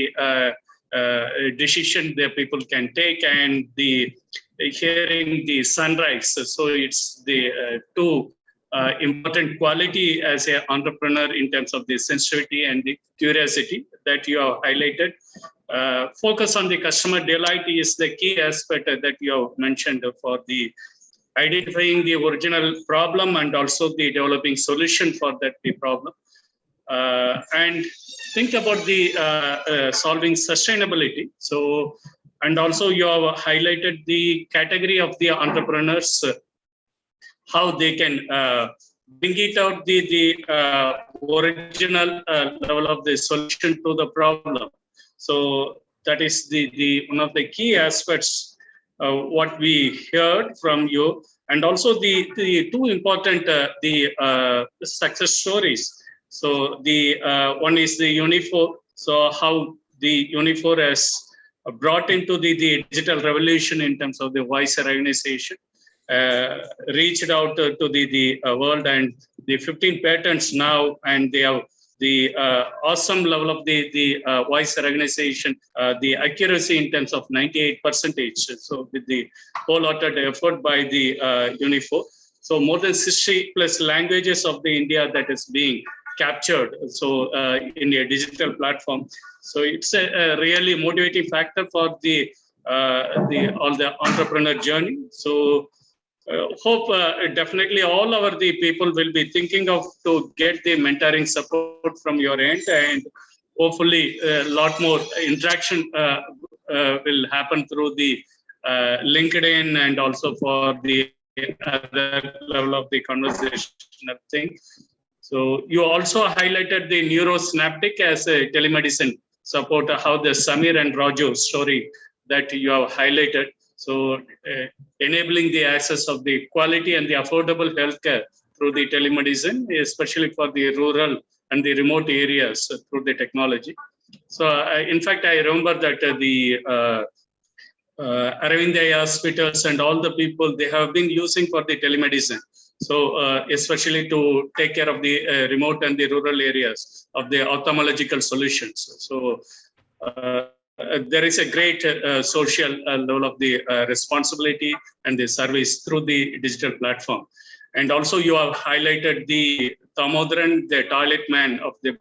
decision that people can take, and the hearing the sunrise. So it's the two important quality as an entrepreneur in terms of the sensitivity and the curiosity that you have highlighted. Focus on the customer delight is the key aspect that you have mentioned for the identifying the original problem and also the developing solution for that the problem. And think about the solving sustainability. So, and also you have highlighted the category of the entrepreneurs, how they can bring it out the original level of the solution to the problem. So that is the one of the key aspects what we heard from you, and also the two important success stories. So the one is the Unifor. So how the Unifor has brought into the digital revolution in terms of the voice recognition, reached out to the world, and the 15 patents now, and they have the awesome level of the voice recognition, the accuracy in terms of 98%. So with the wholehearted effort by the UNIFO, so more than 60 plus languages of the India that is being captured. So in a digital platform. So it's a really motivating factor for the all the entrepreneur journey. So hope definitely all the people will be thinking of to get the mentoring support from your end, and hopefully a lot more interaction will happen through the LinkedIn, and also for the other level of the conversational thing. So you also highlighted the neurosynaptic as a telemedicine support, how the Samir and Raju story that you have highlighted. So enabling the access of the quality and the affordable healthcare through the telemedicine, especially for the rural and the remote areas through the technology. So in fact, I remember that the Aravind Eye hospitals and all the people, they have been using for the telemedicine. So especially to take care of the remote and the rural areas of the ophthalmological solutions. So there is a great social level of the responsibility and the service through the digital platform. And also you have highlighted the Thamodharan, the toilet man of the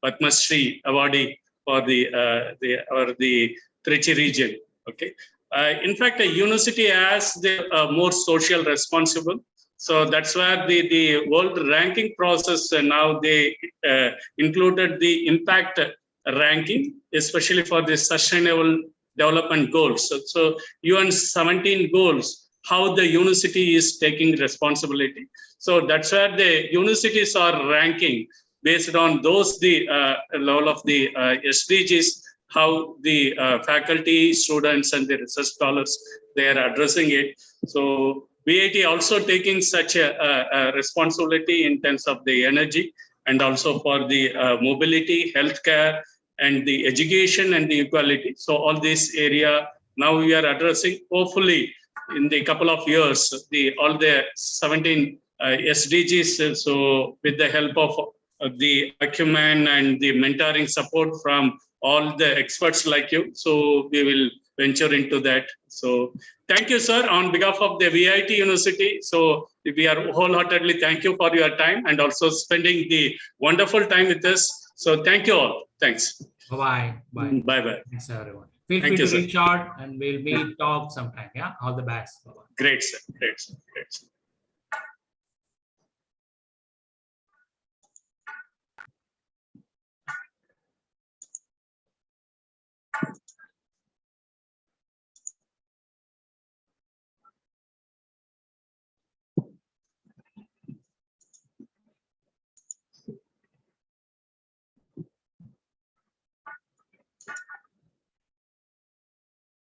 Padma Shri awardee for the Trichy region. Okay. In fact, a university has the more social responsible. So that's where the world ranking process now they included the impact ranking, especially for the sustainable development goals. So UN 17 goals, how the university is taking responsibility. So that's where the universities are ranking based on those the level of the SDGs, how the faculty, students, and the research scholars, they are addressing it. So VIT also taking such a responsibility in terms of the energy, and also for the mobility, healthcare, and the education and the equality. So all this area now we are addressing. Hopefully, in the couple of years, all the 17 SDGs. So with the help of the acumen and the mentoring support from all the experts like you, so we will venture into that. So thank you, sir, on behalf of the VIT University. So we are wholeheartedly thank you for your time and also spending the wonderful time with us. So thank you all. Thanks. Bye-bye. Bye. Bye-bye. Thanks, everyone. Feel Thank free you, to sir. reach out and we'll meet, talk sometime. Yeah. All the best. Bye-bye. Great, sir. Great, sir. Great, sir.